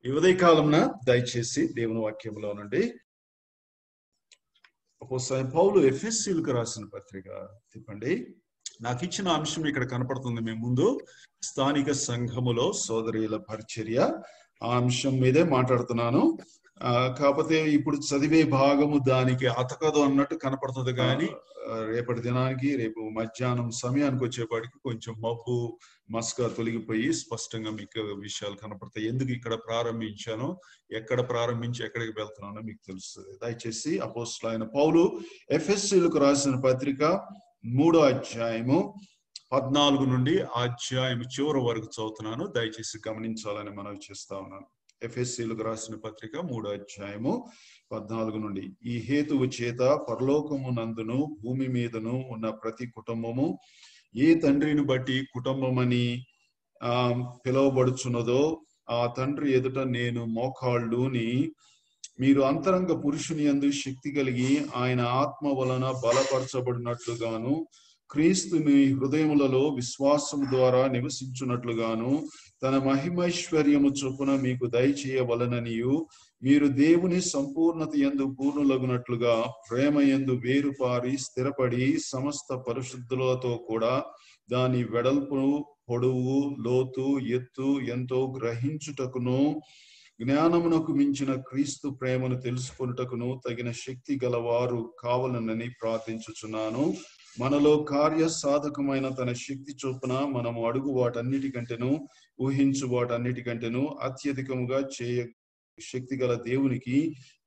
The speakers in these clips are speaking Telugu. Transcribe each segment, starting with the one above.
ఈ ఉదయకాలంన దయచేసి దేవుని వాక్యంలో నుండి అపోస్తలుడైన పౌలు ఎఫెసీయులకు రాసిన పత్రిక తిప్పండి. నాకు ఇచ్చిన అంశం ఇక్కడ కనపడుతుంది మీ ముందు. స్థానిక సంఘములో సోదరీల పరిచర్య, ఆ అంశం మీదే మాట్లాడుతున్నాను. కాకపోతే ఇప్పుడు చదివే భాగము దానికి అతకదు అన్నట్టు కనపడుతుంది, కానీ రేపటి దినానికి రేపు మధ్యాహ్నం సమయానికి వచ్చేపాటికి కొంచెం మబ్బు మస్క తొలగిపోయి స్పష్టంగా మీకు విషయాలు కనపడతాయి. ఎందుకు ఇక్కడ ప్రారంభించానో, ఎక్కడ ప్రారంభించి ఎక్కడికి వెళ్తున్నానో మీకు తెలుస్తుంది. దయచేసి అపోస్తలుడైన పౌలు ఎఫెసీయులకు రాసిన పత్రిక 3వ అధ్యాయము 14 నుండి అధ్యాయం చివరి వరకు చదువుతున్నాను. దయచేసి గమనించాలని మనవి చేస్తా ఉన్నాను. ఎఫెసీయులకు రాసిన పత్రిక 3వ అధ్యాయము 14 నుండి. ఈ హేతువు చేత పరలోకము నందును భూమి మీదను ఉన్న ప్రతి కుటుంబము ఏ తండ్రిని బట్టి కుటుంబమని పిలువబడుచున్నదో ఆ తండ్రి ఎదుట నేను మోకాళ్ళుని మీరు అంతరంగ పురుషుని యందు శక్తి కలిగి ఆయన ఆత్మ వలన బలపరచబడినట్లుగాను క్రీస్తు మీ హృదయములలో విశ్వాసము ద్వారా నివసించున్నట్లుగాను తన మహిమైశ్వర్యము చొప్పున మీకు దయచేయవలననియు మీరు దేవుని సంపూర్ణత యందు పూర్ణులగునట్లుగా ప్రేమ యందు వేరుపారి స్థిరపడి సమస్త పరిశుద్ధులతో కూడా దాని వెడల్పు, పొడవు, లోతు, ఎత్తు ఎంతో గ్రహించుటకును జ్ఞానమునకు మించిన క్రీస్తు ప్రేమను తెలుసుకొనుటకును తగిన శక్తి గలవారు కావాలనని ప్రార్థించుచున్నాను. మనలో కార్య సాధకమైన తన శక్తి చొప్పున మనము అడుగు వాటన్నిటికంటేను ఊహించు వాటన్నిటికంటేను అత్యధికముగా చేయ శక్తి గల దేవునికి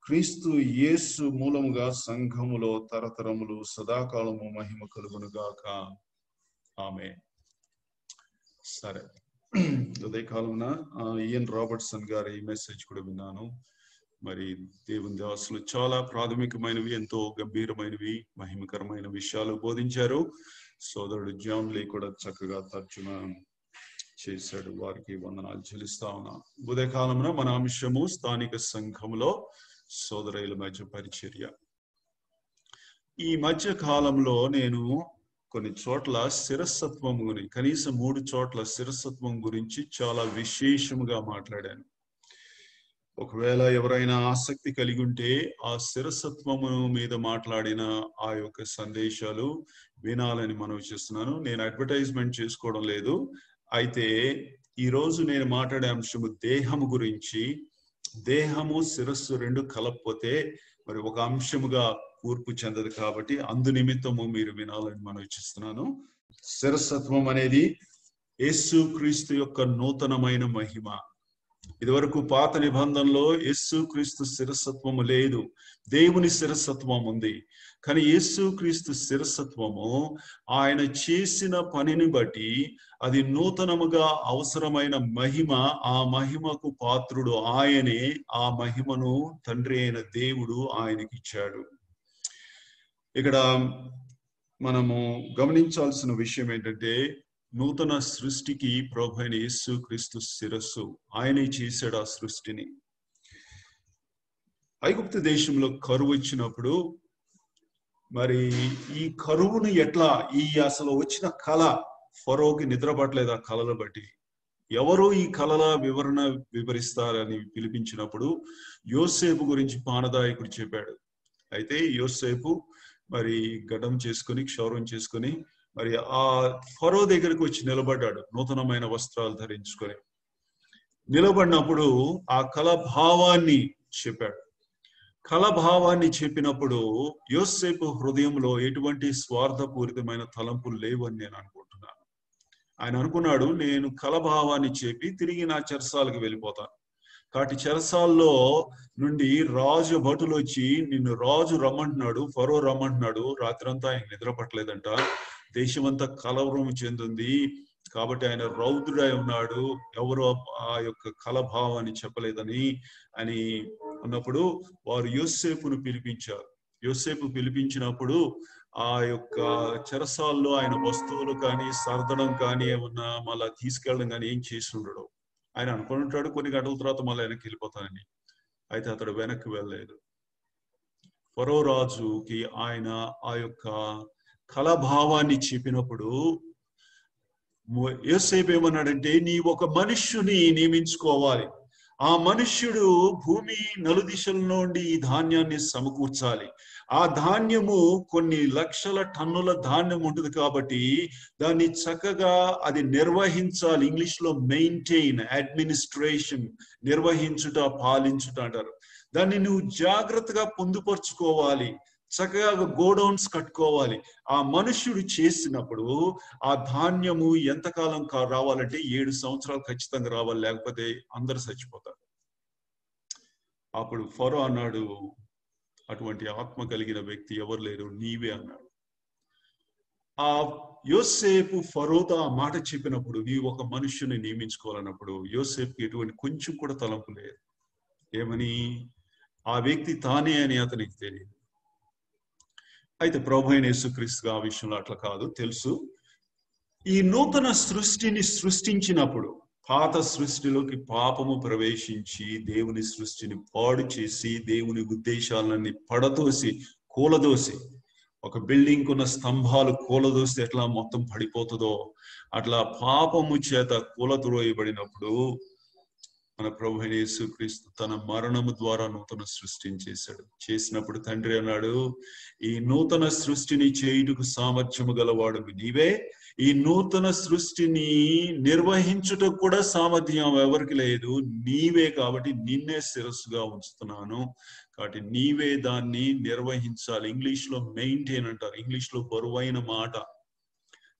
క్రీస్తు యేసు మూలముగా సంఘములో తరతరములు సదాకాలము మహిమ కలుగునుగాక. ఆమేన్. సరే, ఉదయకాలమున ఇయన్ రాబర్ట్సన్ గారి మెసేజ్ కూడా విన్నాను. మరి దేవుని దాసులు చాలా ప్రాథమికమైనవి, ఎంతో గంభీరమైనవి, మహిమకరమైన విషయాలు బోధించారు. సోదరుడు జాన్ లీ కూడా చక్కగా తర్జుమా చేశాడు. వారికి వందనాలు చెల్లిస్తా ఉన్నా. ఉదయకాలమున మన అంశము స్థానిక సంఘంలో సోదరుల మధ్య పరిచర్య. ఈ మధ్య కాలంలో నేను కొన్ని చోట్ల శిరస్సత్వం గురించి, కనీసం 3 చోట్ల శిరస్సత్వం గురించి చాలా విశేషముగా మాట్లాడాను. ఒకవేళ ఎవరైనా ఆసక్తి కలిగి ఉంటే ఆ శిరస్సత్వము మీద మాట్లాడిన ఆ యొక్క సందేశాలు వినాలని మనవి చేస్తున్నాను. నేను అడ్వర్టైజ్మెంట్ చేసుకోవడం లేదు. అయితే ఈ రోజు నేను మాట్లాడే అంశము దేహము గురించి. దేహము శిరస్సు 2 కలపపోతే మరి ఒక అంశముగా కూర్పు చెందదు, కాబట్టి అందు నిమిత్తము మీరు వినాలని మనవి చేస్తున్నాను. శిరస్సత్వం అనేది యేసు క్రీస్తు యొక్క నూతనమైన మహిమ. ఇదివరకు పాత నిబంధనలో యేసు క్రీస్తు శిరస్సత్వము లేదు, దేవుని శిరస్సత్వం ఉంది. కానీ యేసు క్రీస్తు శిరస్సత్వము ఆయన చేసిన పనిని బట్టి అది నూతనముగా అవసరమైన మహిమ. ఆ మహిమకు పాత్రుడు ఆయనే. ఆ మహిమను తండ్రి అయిన దేవుడు ఆయనకి ఇచ్చాడు. ఇక్కడ మనము గమనించాల్సిన విషయం ఏంటంటే, నూతన సృష్టికి ప్రభు అయిన యేసు క్రీస్తు శిరస్సు. ఆయనే చేశాడు ఆ సృష్టిని. ఐగుప్తు దేశంలో కరువు వచ్చినప్పుడు మరి ఈ కరువును ఎట్లా, అసలు వచ్చిన కళ, ఫరోకి నిద్ర పట్టలేదు ఆ కళను బట్టి. ఎవరు ఈ కళల వివరణ వివరిస్తారని పిలిపించినప్పుడు యోసేపు గురించి పానదాయకుడు చెప్పాడు. అయితే యోసేపు మరి గడ్డం చేసుకొని, క్షౌరం చేసుకొని మరి ఆ ఫరో దగ్గరికి వచ్చి నిలబడ్డాడు, నూతనమైన వస్త్రాలు ధరించుకొని. నిలబడినప్పుడు ఆ కళ భావాన్ని చెప్పాడు. కళ భావాన్ని చెప్పినప్పుడు యోసేపు హృదయంలో ఎటువంటి స్వార్థపూరితమైన తలంపులు లేవని నేను అనుకుంటున్నాను. ఆయన అనుకున్నాడు, నేను కళ భావాన్ని చెప్పి తిరిగి నా చెరసాలకు వెళ్ళిపోతాను. కాబట్టి చెరసాల్లో నుండి రాజు భటులు వచ్చి, నిన్ను రాజు రమ్మంటున్నాడు, ఫరో రమ్మంటున్నాడు. రాత్రంతా ఆయన నిద్ర పట్టలేదంట, దేశమంతా కలవరం చెందింది. కాబట్టి ఆయన రౌద్రుడై ఉన్నాడు, ఎవరు ఆ యొక్క కలభావాన్ని చెప్పలేదని అని అన్నప్పుడు వారు యోసేపును పిలిపించారు. యోసేపు పిలిపించినప్పుడు ఆ యొక్క చెరసాల్లో ఆయన వస్తువులు కానీ, సర్దడం కానీ, ఏమన్నా మళ్ళా తీసుకెళ్ళడం కానీ ఏం చేసి ఉండడు. ఆయన అనుకుంటాడు కొన్ని గంటల తర్వాత మళ్ళీ వెనక్కి వెళ్ళిపోతానని. అయితే అతడు వెనక్కి వెళ్ళలేదు. ఫరో రాజుకి ఆయన ఆ యొక్క కలభావాన్ని చెప్పినప్పుడు యోసేపు ఏమన్నాడంటే, నీ ఒక మనుష్యుని నియమించుకోవాలి, ఆ మనుష్యుడు భూమి నలుదిశల నుండి ఈ ధాన్యాన్ని సమకూర్చాలి. ఆ ధాన్యము కొన్ని లక్షల టన్నుల ధాన్యం ఉంటుంది కాబట్టి దాన్ని చక్కగా అది నిర్వహించాలి. ఇంగ్లీష్ లో మెయింటైన్, అడ్మినిస్ట్రేషన్, నిర్వహించుట, పాలించుట అంటారు. దాన్ని నువ్వు జాగ్రత్తగా పొందుపరుచుకోవాలి, చక్కగా గోడౌన్స్ కట్టుకోవాలి. ఆ మనుష్యుడు చేసినప్పుడు ఆ ధాన్యము ఎంతకాలం రావాలంటే 7 సంవత్సరాలు ఖచ్చితంగా రావాలి, లేకపోతే అందరు చచ్చిపోతారు. అప్పుడు ఫరో అన్నాడు, అటువంటి ఆత్మ కలిగిన వ్యక్తి ఎవరు లేరు, నీవే అన్నాడు. ఆ యోసేపు ఫరోతో ఆ మాట చెప్పినప్పుడు, నీవు ఒక మనుష్యుని నియమించుకోవాలన్నప్పుడు యోసేపుకి ఎటువంటి కొంచెం కూడా తలంపు లేదు. ఏమని? ఆ వ్యక్తి తానే అని అతనికి తెలియదు. అయితే ప్రభువైన యేసుక్రీస్తు ఆ విషయంలో అట్లా కాదు, తెలుసు. ఈ నూతన సృష్టిని సృష్టించినప్పుడు పాత సృష్టిలోకి పాపము ప్రవేశించి దేవుని సృష్టిని పాడు చేసి దేవుని ఉద్దేశాలన్నీ పడదోసి కూలదోసి, ఒక బిల్డింగ్ కున్న స్తంభాలు కూలదోసి ఎట్లా మొత్తం పడిపోతుందో అట్లా పాపము చేత కూలద్రోయబడినప్పుడు మన ప్రభువైన యేసుక్రీస్తు తన మరణము ద్వారా నూతన సృష్టిని చేశాడు. చేసినప్పుడు తండ్రి అన్నాడు, ఈ నూతన సృష్టిని చేయుటకు సామర్థ్యము గలవాడు నీవే. ఈ నూతన సృష్టిని నిర్వహించుటకు కూడా సామర్థ్యం ఎవరికి లేదు, నీవే. కాబట్టి నిన్నే శిరస్సుగా ఉంచుతున్నాను, కాబట్టి నీవే దాన్ని నిర్వహించాలి. ఇంగ్లీష్ లో మెయింటైన్ అంటారు. ఇంగ్లీష్ లో బరువైన మాట.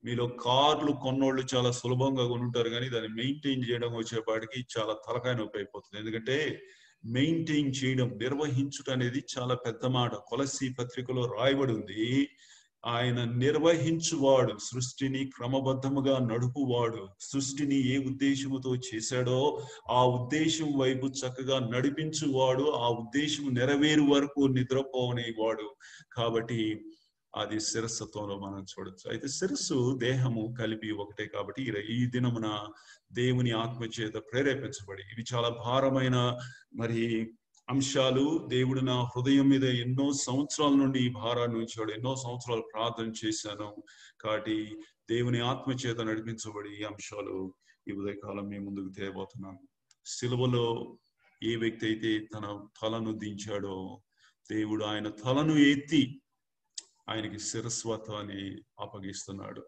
మీలో కార్లు కొన్నోళ్ళు చాలా సులభంగా కొనుంటారు, కానీ దాన్ని మెయింటైన్ చేయడం వచ్చేపాటికి చాలా తలకాయ నొప్పి అయిపోతుంది. ఎందుకంటే మెయింటైన్ చేయడం, నిర్వహించుట అనేది చాలా పెద్ద మాట. కొలస్సీ పత్రికలో రాయబడి ఉంది, ఆయన నిర్వహించువాడు, సృష్టిని క్రమబద్ధముగా నడుపువాడు, సృష్టిని ఏ ఉద్దేశముతో చేశాడో ఆ ఉద్దేశం వైపు చక్కగా నడిపించువాడు, ఆ ఉద్దేశం నెరవేరు వరకు నిద్రపోనేవాడు. కాబట్టి అది శిరస్సుత్వంలో మనం చూడొచ్చు. అయితే శిరస్సు దేహము కలిపి ఒకటే. కాబట్టి ఈ దినమున దేవుని ఆత్మచేత ప్రేరేపించబడి, ఇవి చాలా భారమైన మరి అంశాలు. దేవుడు నా హృదయం మీద ఎన్నో సంవత్సరాల నుండి ఈ భారాన్ని ఉంచాడు, ఎన్నో సంవత్సరాలు ప్రార్థన చేశాను. కాబట్టి దేవుని ఆత్మచేత నడిపించబడి ఈ అంశాలు ఈ ఉదయకాలం మీ ముందుకు తేబోతున్నాను. సిలువలో ఏ వ్యక్తి అయితే తన తలను దించాడో దేవుడు ఆయన తలను ఎత్తి ఆయనకి శిరస్వతాన్ని అప్పగిస్తున్నాడు.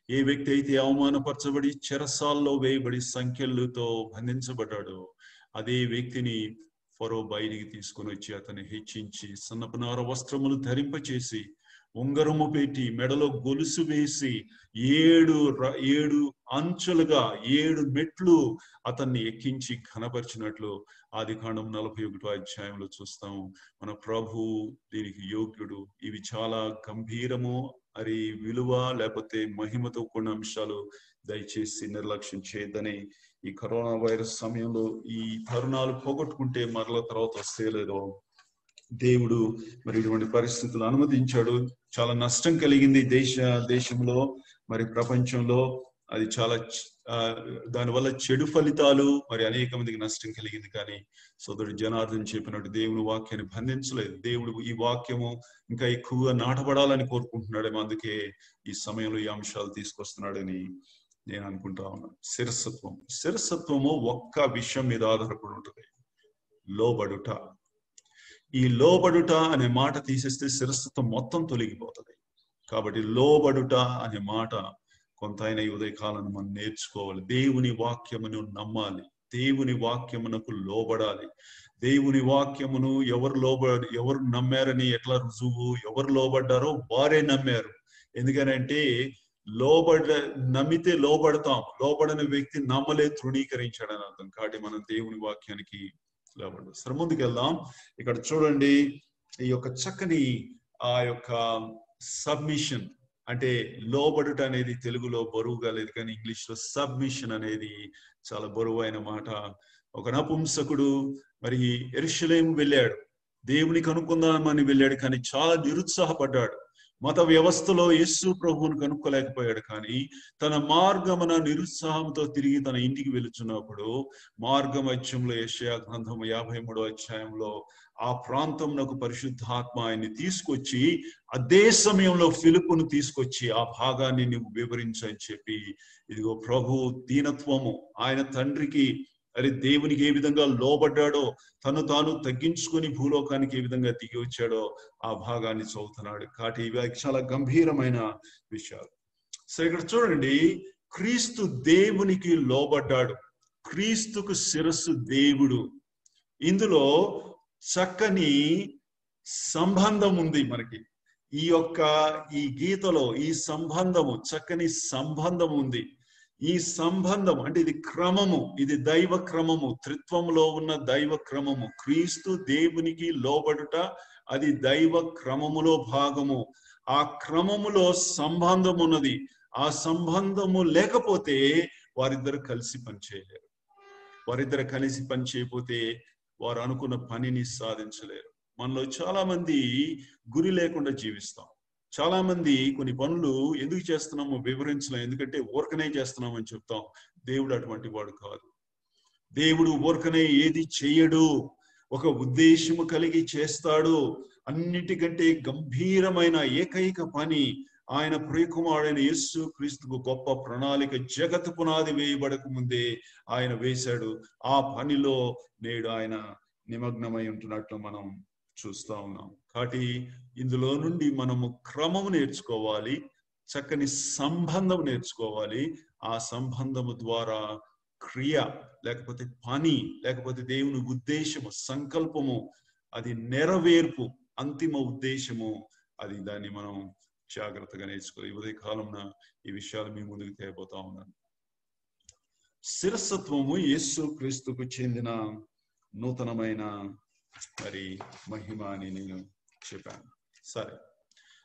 ఏ వ్యక్తి అయితే అవమానపరచబడి చెరసాల్లో వేయబడి సంఖ్యలతో బంధించబడ్డాడో అదే వ్యక్తిని ఫరో బయటికి తీసుకొని వచ్చి అతన్ని హెచ్చించి సన్నపునార వస్త్రములు ధరింపచేసి ఉంగరము పెట్టి మెడలో గొలుసు వేసి 7 అంచులుగా 7 మెట్లు అతన్ని ఎక్కించి ఘనపరిచినట్లు ఆదికాండం 41వ అధ్యాయంలో చూస్తాము. మన ప్రభు దీనికి యోగ్యుడు. ఇవి చాలా గంభీరము, మరి విలువ లేకపోతే మహిమతో కూడిన అంశాలు. దయచేసి నిర్లక్ష్యం చేయొద్దని, ఈ కరోనా వైరస్ సమయంలో ఈ తరుణాలు పోగొట్టుకుంటే మరల తర్వాత వస్తేలేదో దేవుడు మరి ఇటువంటి పరిస్థితులు అనుమతించాడు. చాలా నష్టం కలిగింది దేశంలో, మరి ప్రపంచంలో. అది చాలా దానివల్ల చెడు ఫలితాలు, మరి అనేక మందికి నష్టం కలిగింది. కానీ సోదరుడు జనార్దన్ చెప్పినట్టు దేవుని వాక్యాన్ని బంధించలేదు. దేవుడు ఈ వాక్యము ఇంకా ఎక్కువగా నాటబడాలని కోరుకుంటున్నాడేమో, అందుకే ఈ సమయంలో ఈ అంశాలు తీసుకొస్తున్నాడని నేను అనుకుంటా ఉన్నాను. శిరస్సత్వము ఒక్క విషయం మీద ఆధారపడి ఉంటుంది, లోబడుట. ఈ లోబడుట అనే మాట తీసేస్తే శిరస్సత్వం మొత్తం తొలగిపోతుంది. కాబట్టి లోబడుట అనే మాట కొంత అయిన ఉదయకాలను మనం నేర్చుకోవాలి. దేవుని వాక్యమును నమ్మాలి, దేవుని వాక్యమునకు లోబడాలి. దేవుని వాక్యమును ఎవరు నమ్మారని ఎట్లా రుజువు? ఎవరు లోబడ్డారో వారే నమ్మారు. ఎందుకనంటే నమ్మితే లోబడతాం, లోబడని వ్యక్తి నమ్మలే తృణీకరించాడని అర్థం. కాబట్టి మనం దేవుని వాక్యానికి లోబడతాం. ముందుకు వెళ్దాం. ఇక్కడ చూడండి, ఈ యొక్క చక్కని ఆ యొక్క సబ్మిషన్ అంటే లోబడుట అనేది తెలుగులో బరువుగా లేదు, కానీ ఇంగ్లీష్ లో సబ్మిషన్ అనేది చాలా బరువైన మాట. ఒక నపుంసకుడు మరి యెరూషలేము వెళ్ళాడు, దేవుని కనుక్కుందామని వెళ్ళాడు, కానీ చాలా నిరుత్సాహపడ్డాడు. మత వ్యవస్థలో యేసు ప్రభువును కనుక్కోలేకపోయాడు. కానీ తన మార్గమున నిరుత్సాహంతో తిరిగి తన ఇంటికి వెళుచున్నప్పుడు మార్గమధ్యంలో యెషయా గ్రంథం 53వ అధ్యాయంలో ఆ ప్రాంతంలో పరిశుద్ధాత్మ ఆయన్ని తీసుకొచ్చి అదే సమయంలో ఫిలిప్పును తీసుకొచ్చి ఆ భాగాన్ని నువ్వు వివరించని చెప్పి, ఇదిగో ప్రభు దీనత్వము, ఆయన తండ్రికి అరే దేవునికి ఏ విధంగా లోబడ్డాడో, తను తాను తగ్గించుకొని భూలోకానికి ఏ విధంగా దిగి వచ్చాడో ఆ భాగాన్ని చదువుతున్నాడు. కాబట్టి ఇవి చాలా గంభీరమైన విషయాలు. సో ఇక్కడ చూడండి, క్రీస్తు దేవునికి లోబడ్డాడు, క్రీస్తుకు శిరస్సు దేవుడు. ఇందులో చక్కని సంబంధం ఉంది మనకి. ఈ గీతలో ఈ సంబంధము, చక్కని సంబంధం ఉంది. ఈ సంబంధం అంటే ఇది క్రమము, ఇది దైవ క్రమము, త్రిత్వంలో ఉన్న దైవ క్రమము. క్రీస్తు దేవునికి లోబడుట అది దైవ క్రమములో భాగము. ఆ క్రమములో సంబంధం ఉన్నది. ఆ సంబంధము లేకపోతే వారిద్దరు కలిసి పనిచేయలేరు. వారిద్దరు కలిసి పని చేయకపోతే వారు అనుకున్న పనిని సాధించలేరు. మనలో చాలా మంది గురి లేకుండా జీవిస్తాం. చాలా మంది కొన్ని పనులు ఎందుకు చేస్తున్నామో వివరించలేం, ఎందుకంటే ఊరకనే చేస్తున్నామని చెప్తాం. దేవుడు అటువంటి వాడు కాదు. దేవుడు ఊరకనే ఏది చేయడు, ఒక ఉద్దేశము కలిగి చేస్తాడు. అన్నిటికంటే గంభీరమైన ఏకైక పని ఆయన ప్రియకుమారుడైన యేసు క్రీస్తుకు గొప్ప ప్రణాళిక జగత్ పునాది వేయబడక ముందే ఆయన వేశాడు. ఆ పనిలో నేడు ఆయన నిమగ్నమై ఉంటున్నట్లు మనం చూస్తా ఉన్నాం. కాబట్టి ఇందులో నుండి మనము క్రమము నేర్చుకోవాలి, చక్కని సంబంధం నేర్చుకోవాలి. ఆ సంబంధము ద్వారా క్రియ లేకపోతే పని లేకపోతే దేవుని ఉద్దేశము, సంకల్పము, అది నెరవేర్పు, అంతిమ ఉద్దేశము, అది దాన్ని మనం జాగ్రత్తగా నేర్చుకోవాలి. ఈ ఉదయ కాలంలో ఈ విషయాలు మీ ముందుకు తేబోతా ఉన్నాను. శిరస్సత్వము యేసు క్రీస్తుకు చెందిన నూతనమైన మహిమ అని నేను చెప్పాను. సరే,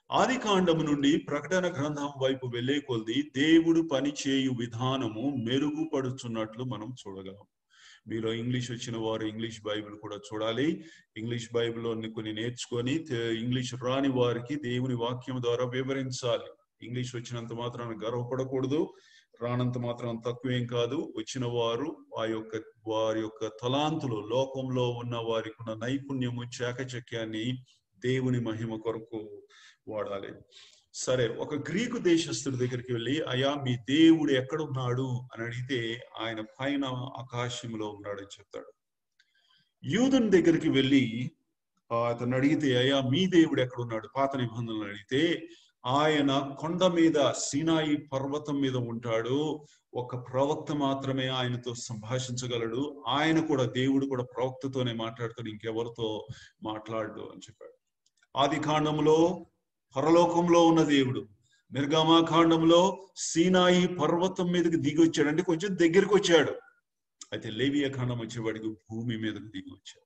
ఆది కాండము నుండి ప్రకటన గ్రంథం వైపు వెళ్లే కొద్ది దేవుడు పని చేయు విధానము మెరుగుపడుచున్నట్లు మనం చూడగలం. మీలో ఇంగ్లీష్ వచ్చిన వారు ఇంగ్లీష్ బైబిల్ కూడా చూడాలి. ఇంగ్లీష్ బైబిల్లో కొన్ని నేర్చుకొని ఇంగ్లీష్ రాని వారికి దేవుని వాక్యం ద్వారా వివరించాలి. ఇంగ్లీష్ వచ్చినంత మాత్రాన గర్వపడకూడదు, రానంత మాత్రం తక్కువేం కాదు. వచ్చిన వారు వారి యొక్క తలాంతులు, లోకంలో ఉన్న వారికి ఉన్న నైపుణ్యము, చాకచక్యాన్ని దేవుని మహిమ కొరకు వాడాలి. సరే, ఒక గ్రీకు దేశస్థుడి దగ్గరికి వెళ్ళి, అయ్యా మీ దేవుడు ఎక్కడున్నాడు అని అడిగితే ఆయన పైన ఆకాశంలో ఉన్నాడని చెప్తాడు. యూదుని దగ్గరికి వెళ్ళి అతను అడిగితే, అయ్యా మీ దేవుడు ఎక్కడున్నాడు, పాత నిబంధనలు అడిగితే ఆయన కొండ మీద, సీనాయి పర్వతం మీద ఉంటాడు. ఒక ప్రవక్త మాత్రమే ఆయనతో సంభాషించగలడు. ఆయన కూడా, దేవుడు కూడా ప్రవక్తతోనే మాట్లాడతాడు, ఇంకెవరితో మాట్లాడు అని చెప్పాడు. ఆది కాండంలో పరలోకంలో ఉన్న దేవుడు, నిర్గమాకాండంలో సీనాయి పర్వతం మీదకి దిగి వచ్చాడు, అంటే కొంచెం దగ్గరికి వచ్చాడు. అయితే లేవియ కాండం వచ్చేవాడికి భూమి మీదకి దిగి వచ్చాడు.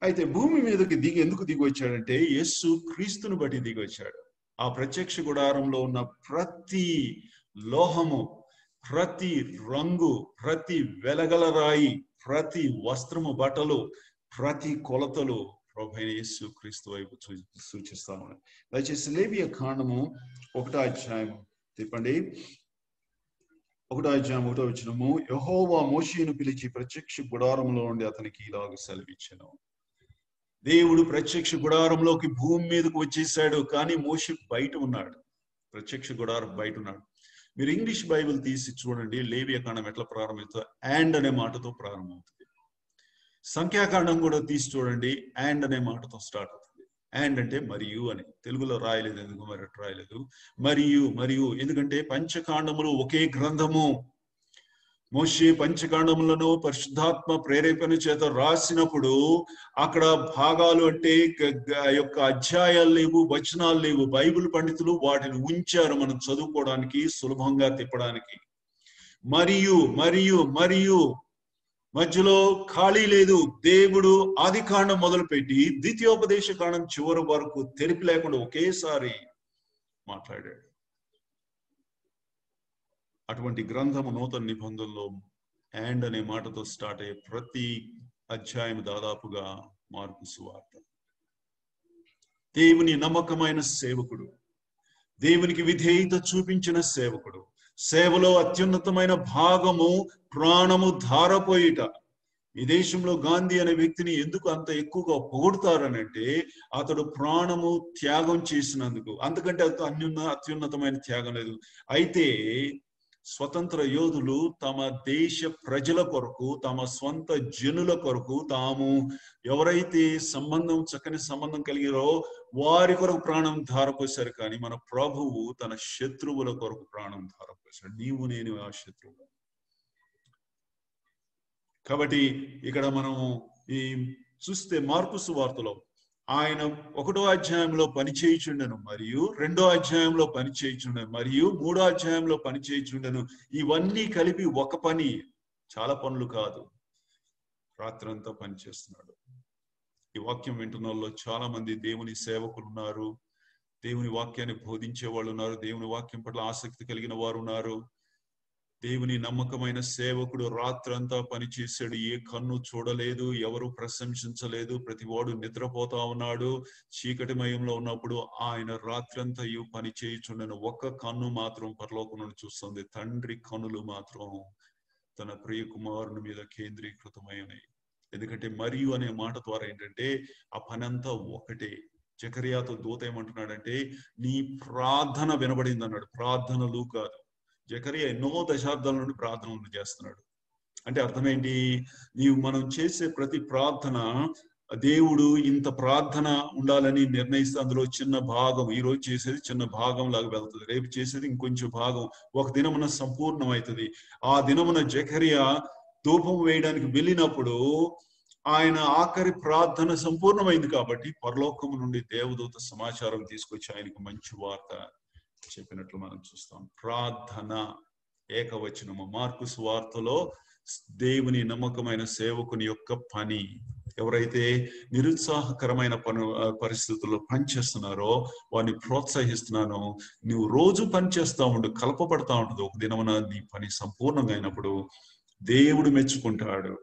అయితే భూమి మీదకి ఎందుకు దిగి వచ్చాడంటే యేసు క్రీస్తుని బట్టి దిగి వచ్చాడు. ఆ ప్రత్యక్ష గుడారంలో ఉన్న ప్రతి లోహము, ప్రతి రంగు, ప్రతి వెలగల రాయి, ప్రతి వస్త్రము, బట్టలు, ప్రతి కొలతలు ప్రభువైన యేసు క్రీస్తు వైపు సూచిస్తా ఉన్నాయి. దయచేసి లేవియ కాండము 1వ అధ్యాయం తిప్పండి. 1వ అధ్యాయం 1వ వచనము. యెహోవా మోషేను పిలిచి ప్రత్యక్ష గుడారంలో నుండి అతనికి ఇలాగ సెలవిచ్చెను. దేవుడు ప్రత్యక్ష గుడారంలోకి భూమి మీదకు వచ్చేసాడు, కానీ మోషే బయట ఉన్నాడు. ప్రత్యక్ష గుడారం బయట ఉన్నాడు. మీరు ఇంగ్లీష్ బైబిల్ తీసి చూడండి, లేవియ కాండం ఎట్లా ప్రారంభిస్తుందో అండ్ అనే మాటతో ప్రారంభమవుతుంది. సంఖ్యాకాండం కూడా తీసి చూడండి, అండ్ అనే మాటతో స్టార్ట్ అవుతుంది. అండ్ అంటే మరియు అని. తెలుగులో రాయలేదు, ఎందుకు మరి రాయలేదు? మరియు ఎందుకంటే పంచకాండములు ఒకే గ్రంథము. మోషే పంచకాండములను పరిశుద్ధాత్మ ప్రేరేపణ చేత రాసినప్పుడు అక్కడ భాగాలు అంటే యొక్క అధ్యాయాలు లేవు, వచనాలు లేవు. బైబిల్ పండితులు వాటిని ఉంచారు మనం చదువుకోవడానికి, సులభంగా తిప్పడానికి. మరియు మధ్యలో ఖాళీ లేదు. దేవుడు ఆది కాండం మొదలుపెట్టి ద్వితీయోపదేశ కాండం చివరి వరకు తెరిపి లేకుండా ఒకేసారి మాట్లాడాడు. అటువంటి గ్రంథము నూతన నిబంధనలో అండ్ అనే మాటతో స్టార్ట్ అయ్యే ప్రతి అధ్యాయం దాదాపుగా మార్కు సువార్త. దేవుని నమ్మకమైన సేవకుడు, దేవునికి విధేయత చూపించిన సేవకుడు, సేవలో అత్యున్నతమైన భాగము ప్రాణము ధారపోయిట. ఈ దేశంలో గాంధీ అనే వ్యక్తిని ఎందుకు అంత ఎక్కువగా పొగుడుతారనంటే అతడు ప్రాణము త్యాగం చేసినందుకు. అంతకంటే అత్యున్నతమైన త్యాగం లేదు. అయితే స్వతంత్ర యోధులు తమ దేశ ప్రజల కొరకు, తమ స్వంత జనుల కొరకు, తాము ఎవరైతే చక్కని సంబంధం కలిగారో వారి కొరకు ప్రాణం ధారపోశారు. కానీ మన ప్రభువు తన శత్రువుల కొరకు ప్రాణం ధారపోశాడు. నీవు నేను ఆ శత్రువు. కాబట్టి ఇక్కడ మనము ఈ చూస్తే మార్కు సువార్తలో ఆయన 1వ అధ్యాయంలో పని చేయుచుండెను, మరియు 2వ అధ్యాయంలో పని చేయుచుండెను, మరియు 3వ అధ్యాయంలో పని చేయుచుండెను. ఇవన్నీ కలిపి ఒక పని, చాలా పనులు కాదు. రాత్రంతా పని చేస్తున్నాడు. ఈ వాక్యం వింటున్న వాళ్ళు చాలా మంది దేవుని సేవకులు ఉన్నారు, దేవుని వాక్యాన్ని బోధించే వాళ్ళు ఉన్నారు, దేవుని వాక్యం పట్ల ఆసక్తి కలిగిన వారు ఉన్నారు. దేవుని నమ్మకమైన సేవకుడు రాత్రంతా పనిచేశాడు. ఏ కన్ను చూడలేదు, ఎవరు ప్రశంసించలేదు, ప్రతివాడు నిద్రపోతా ఉన్నాడు. చీకటిమయంలో ఉన్నప్పుడు ఆయన రాత్రంతా పని చేయుచుండెను. ఒక్క కన్ను మాత్రం పరలోకం నుండి చూస్తుంది. తండ్రి కన్నులు మాత్రం తన ప్రియ కుమారుని మీద కేంద్రీకృతమైనవి. ఎందుకంటే మరియు అనే మాట ద్వారా ఏంటంటే ఆ పని అంతా ఒకటే. జకర్యాతో దూత ఏమంటున్నాడంటే నీ ప్రార్థన వినబడింది అన్నాడు. ప్రార్థనలు కాదు. జకరియా ఎన్నో దశాబ్దాల నుండి ప్రార్థనలు చేస్తున్నాడు. అంటే అర్థమేంటి? మనం చేసే ప్రతి ప్రార్థన దేవుడు ఇంత ప్రార్థన ఉండాలని నిర్ణయిస్తే అందులో చిన్న భాగం, ఈ రోజు చేసేది చిన్న భాగం లాగా వెళ్తుంది, రేపు చేసేది ఇంకొంచెం భాగం ఒక దినమున సంపూర్ణం అవుతుంది. ఆ దినమున జకరియా ధూపం వేయడానికి వెళ్ళినప్పుడు ఆయన ఆఖరి ప్రార్థన సంపూర్ణమైంది కాబట్టి పరలోకము నుండి దేవదూత సమాచారం తీసుకొచ్చి ఆయనకు మంచి వార్త చెప్పినట్లు మనం చూస్తాం. ప్రార్థన ఏకవచనము. మార్కు సువార్తలో దేవుని నమ్మకమైన సేవకుని యొక్క పని. ఎవరైతే నిరుత్సాహకరమైన పరిస్థితుల్లో పనిచేస్తున్నారో వారిని ప్రోత్సహిస్తున్నానో, నువ్వు రోజు పని చేస్తా ఉండు, కలపబడతా ఉంటుంది. ఒక దినమున నీ పని సంపూర్ణంగా అయినప్పుడు దేవుడు మెచ్చుకుంటాడు.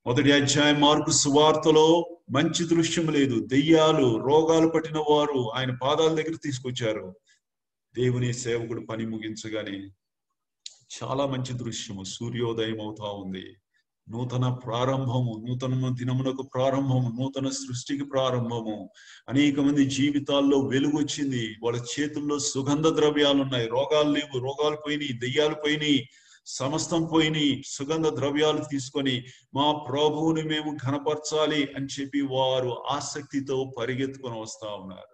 1వ అధ్యాయం మార్కు సువార్తలో మంచి దృశ్యం లేదు. దెయ్యాలు, రోగాలు పట్టిన వారు ఆయన పాదాల దగ్గర తీసుకొచ్చారు. దేవుని సేవకుడు పని ముగించగానే చాలా మంచి దృశ్యము. సూర్యోదయం అవుతా ఉంది. నూతన ప్రారంభము, నూతన దినమునకు ప్రారంభము, నూతన సృష్టికి ప్రారంభము. అనేక మంది జీవితాల్లో వెలుగు వచ్చింది. వాళ్ళ చేతుల్లో సుగంధ ద్రవ్యాలు ఉన్నాయి. రోగాలు లేవు, రోగాలు పోయినాయి, దెయ్యాలు పోయినాయి, సమస్తం పోయినాయి. సుగంధ ద్రవ్యాలు తీసుకొని మా ప్రభువుని మేము ఘనపరచాలి అని చెప్పి వారు ఆసక్తితో పరిగెత్తుకొని వస్తా ఉన్నారు.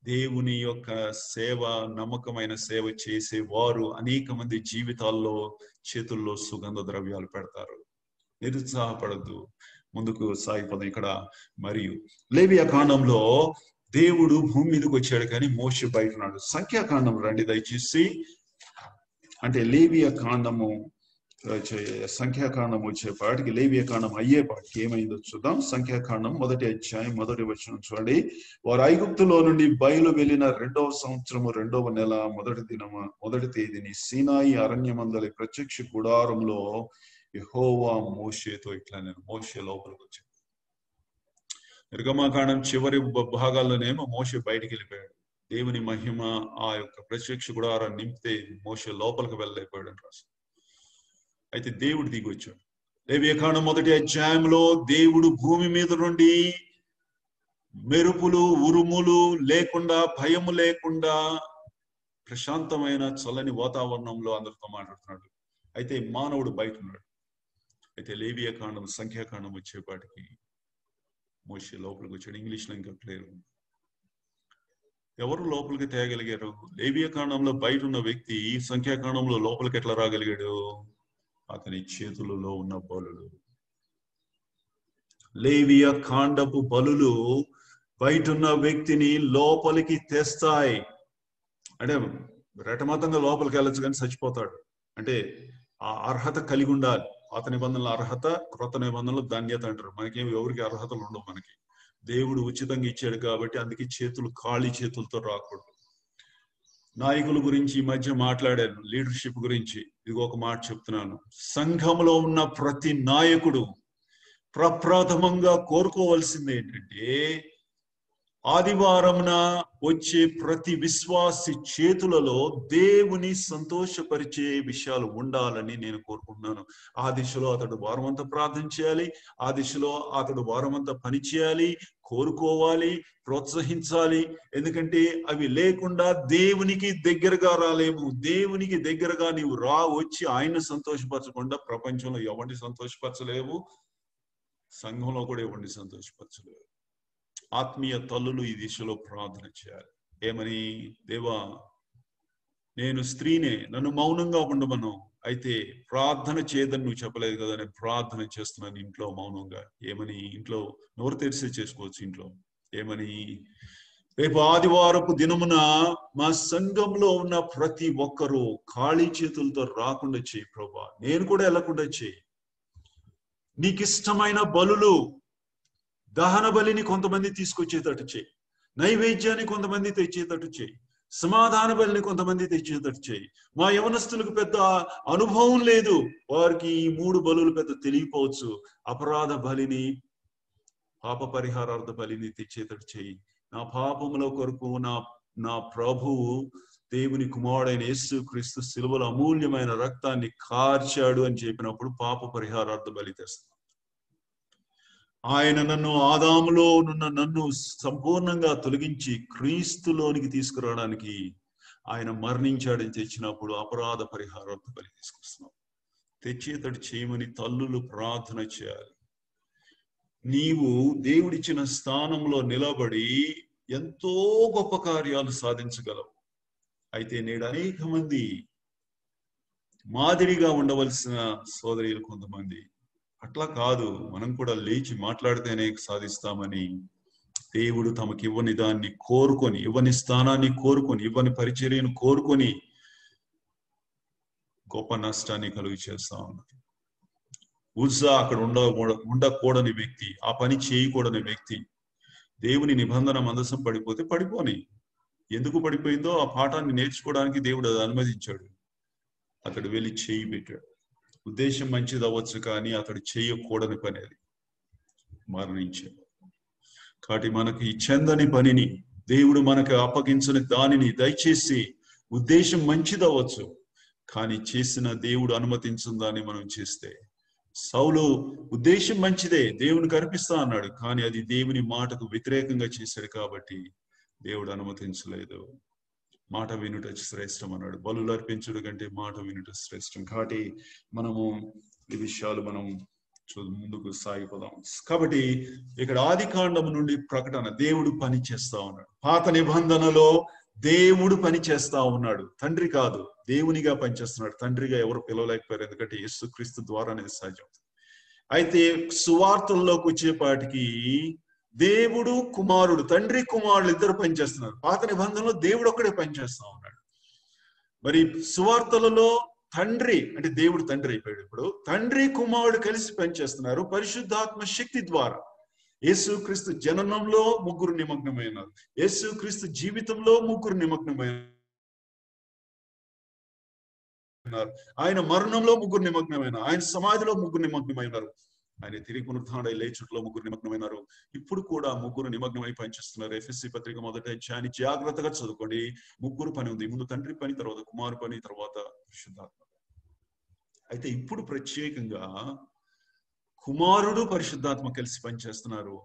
దేవుని యొక్క సేవ, నమ్మకమైన సేవ చేసే వారు అనేక మంది జీవితాల్లో చేతుల్లో సుగంధ ద్రవ్యాలు పెడతారు. నిరుత్సాహపడద్దు, ముందుకు సాగిపోదాం. ఇక్కడ మరియు లేవియా కాండంలో దేవుడు భూమి మీదకి వచ్చాడు కానీ మోషే బయట ఉన్నాడు. సంఖ్యాకాండం రండి దయచేసి. అంటే లేవియా కాండము సంఖ్యాకాండం వచ్చేపాటికి, లేవియా కాండం అయ్యేపాటికి ఏమైందో చూద్దాం. సంఖ్యాకాండం 1వ అధ్యాయం 1వ వచనం చూడండి. వారు ఐగుప్తులో నుండి బయలు వెళ్ళిన 2వ సంవత్సరము 2వ నెల 1వ తేదీని సీనాయి అరణ్యమందలి ప్రత్యక్ష గుడారంలో యెహోవా మోషేతో ఇట్లా, నేను మోషే లోపలికి వచ్చాను. నిర్గమకాండం చివరి భాగాల్లోనేమో మోషే బయటికి వెళ్ళిపోయాడు. దేవుని మహిమ ఆ యొక్క ప్రత్యక్ష గుడారాన్ని నింపితే మోషే లోపలికి వెళ్ళలేకపోయాడు అని రాసి. అయితే దేవుడు దిగి వచ్చాడు. లేవియా కాండం 1వ అధ్యాయంలో దేవుడు భూమి మీద నుండి మెరుపులు, ఉరుములు లేకుండా, భయము లేకుండా ప్రశాంతమైన చల్లని వాతావరణంలో అందరితో మాట్లాడుతున్నాడు. అయితే మానవుడు బయట ఉన్నాడు. అయితే లేవియా కాండం సంఖ్యాకాండం వచ్చేపాటికి మోషే లోపలికి వచ్చాడు. ఇంగ్లీష్ లో ఇంకా క్లియర్ ఉంది. ఎవరు లోపలికి తేగలిగారు? లేవియా కాండంలో బయట ఉన్న వ్యక్తి సంఖ్యాకాండంలో లోపలికి ఎట్లా రాగలిగాడు? అతని చేతులలో ఉన్న బలులు. లేవియా కాండపు బలులు బయట ఉన్న వ్యక్తిని లోపలికి తెస్తాయి. అంటే రెటమతంగా లోపలికి వెళ్ళచ్చు కానీ చచ్చిపోతాడు. అంటే ఆ అర్హత కలిగి ఉండాలి. పాత నిబంధనల అర్హత, క్రొత్త నిబంధనలు ధన్యత అంటారు. మనకేమి ఎవరికి అర్హతలు ఉండవు. మనకి దేవుడు ఉచితంగా ఇచ్చాడు కాబట్టి అందుకే ఖాళీ చేతులతో రాకూడదు. నాయకుల గురించి ఈ మధ్య మాట్లాడాను, లీడర్షిప్ గురించి. ఇది ఒక మాట చెప్తున్నాను. సంఘంలో ఉన్న ప్రతి నాయకుడు ప్రప్రథమంగా కోరుకోవాల్సింది ఏంటంటే ఆదివారమున వచ్చే ప్రతి విశ్వాసి చేతులలో దేవుని సంతోషపరిచే విషయాలు ఉండాలని నేను కోరుకుంటున్నాను. ఆ దిశలో అతడు వారమంతా ప్రార్థన చేయాలి, ఆ దిశలో అతడు వారమంతా పని చేయాలి, కోరుకోవాలి, ప్రోత్సహించాలి. ఎందుకంటే అవి లేకుండా దేవునికి దగ్గరగా రాలేము. దేవునికి దగ్గరగా నీవు వచ్చి ఆయన సంతోషపరచకుండా ప్రపంచంలో ఎవరిని సంతోషపరచలేవు, సంఘంలో కూడా ఎవరిని సంతోషపరచలేవు. ఆత్మీయ తల్లులు ఈ దిశలో ప్రార్థన చేయాలి. ఏమని? దేవా, నేను స్త్రీనే, నన్ను మౌనంగా ఉండమను. అయితే ప్రార్థన చేయదని నువ్వు చెప్పలేదు కదా, నేను ప్రార్థన చేస్తున్నాను ఇంట్లో మౌనంగా. ఏమని? ఇంట్లో నోరు తెరిసే చేసుకోవచ్చు. ఇంట్లో ఏమని? రేపు ఆదివారపు దినమున మా సంఘంలో ఉన్న ప్రతి ఒక్కరూ ఖాళీ చేతులతో రాకుండా చేయి ప్రభా, నేను కూడా వెళ్ళకుండా చేయి. నీకు ఇష్టమైన బలులు, దహన బలిని కొంతమంది తీసుకొచ్చేటట్టు చేయి, నైవేద్యాన్ని కొంతమంది తెచ్చేటట్టు చేయి, సమాధాన బలిని కొంతమంది తెచ్చేటట్టు చేయి. మా యవనస్తులకు పెద్ద అనుభవం లేదు, వారికి ఈ 3 బలులు పెద్ద తెలియపోవచ్చు. అపరాధ బలిని, పాప పరిహారార్థ బలిని తెచ్చేటట్టు చేయి. నా పాపముల కొరకు నా ప్రభువు దేవుని కుమారుడైన యేసు క్రీస్తు శిలువలో అమూల్యమైన రక్తాన్ని కార్చాడు అని చెప్పినప్పుడు పాప పరిహారార్థ బలి తెస్తాను. ఆయన ఆదాములో ఉన్న నన్ను సంపూర్ణంగా తొలగించి క్రీస్తులోనికి తీసుకురావడానికి ఆయన మరణించాడని తెచ్చినప్పుడు అపరాధ పరిహారార్థ బలి తీసుకొస్తున్నాం. తెచ్చేతడు చేయమని తల్లులు ప్రార్థన చేయాలి. నీవు దేవుడిచ్చిన స్థానంలో నిలబడి ఎంతో గొప్ప కార్యాలు సాధించగలవు. అయితే నేడు అనేక మంది మాదిరిగా ఉండవలసిన సోదరులు కొంతమంది అట్లా కాదు, మనం కూడా లేచి మాట్లాడితేనే సాధిస్తామని దేవుడు తమకి ఇవ్వని దాన్ని కోరుకొని, ఇవ్వని స్థానాన్ని కోరుకొని, ఇవ్వని పరిచర్యను కోరుకొని గొప్ప నష్టాన్ని కలుగు చేస్తా ఉన్నారు. ఉజ్జా అక్కడ ఉండకూడని వ్యక్తి, ఆ పని చేయకూడని వ్యక్తి దేవుని నిబంధన మందసం పడిపోతే పడిపోని. ఎందుకు పడిపోయిందో ఆ పాఠాన్ని నేర్చుకోవడానికి దేవుడు అది అనుమతించాడు. అతడు వెళ్ళి చేయి పెట్టాడు. ఉద్దేశం మంచిది అవ్వచ్చు, కానీ అతడు చేయకూడని పని అది, మరణించాడు. కాబట్టి మనకి చెందని పనిని, దేవుడు మనకు అప్పగించని దానిని దయచేసి, ఉద్దేశం మంచిది అవ్వచ్చు కానీ చేసిన దేవుడు అనుమతించిన దాన్ని మనం చేస్తే, సౌలు ఉద్దేశం మంచిదే, దేవునికి అర్పిస్తా అన్నాడు, కానీ అది దేవుని మాటకు వ్యతిరేకంగా చేశాడు కాబట్టి దేవుడు అనుమతించలేదు. మాట వినుట శ్రేష్టం అన్నాడు. బలులు అర్పించుడు కంటే మాట వినుట శ్రేష్టం. కాబట్టి మనము ఈ విషయాలు మనం ముందుకు సాగిపోదాం. కాబట్టి ఇక్కడ ఆది కాండము నుండి ప్రకటన, దేవుడు పని చేస్తా ఉన్నాడు. పాత నిబంధనలో దేవుడు పని చేస్తా ఉన్నాడు, తండ్రి కాదు, దేవునిగా పనిచేస్తున్నాడు. తండ్రిగా ఎవరు పిలవలేకపోయారు, ఎందుకంటే యేసుక్రీస్తు ద్వారానే సాధ్యం. అయితే సువార్తల్లోకి వచ్చేపాటికి దేవుడు కుమారుడు, తండ్రి కుమారుడు ఇద్దరు పనిచేస్తున్నారు. పాత నిబంధనలో దేవుడు ఒక్కడే పనిచేస్తా ఉన్నాడు. మరి సువార్తలలో తండ్రి అంటే దేవుడు తండ్రి అయిపోయాడు. ఇప్పుడు తండ్రి కుమారుడు కలిసి పనిచేస్తున్నారు పరిశుద్ధాత్మ శక్తి ద్వారా. యేసుక్రీస్తు జననంలో 3 నిమగ్నమైనారు, యేసుక్రీస్తు జీవితంలో 3 నిమగ్నమైనారు, ఆయన మరణంలో 3 నిమగ్నమైనారు, ఆయన సమాధిలో 3 నిమగ్నమైనారు, ఆయన తిరిగి పునరుత్థానుడై లేచుటలో 3 నిమగ్నమైనారు. ఇప్పుడు కూడా 3 నిమగ్నమై పనిచేస్తున్నారు. ఎఫెసీ పత్రిక 1వ అధ్యాయాన్ని జాగ్రత్తగా చదువుకోండి. 3 పని ఉంది, ముందు తండ్రి పని, తర్వాత కుమారు పని, తర్వాత పరిశుద్ధాత్మ. అయితే ఇప్పుడు ప్రత్యేకంగా కుమారుడు పరిశుద్ధాత్మ కలిసి పనిచేస్తున్నారు.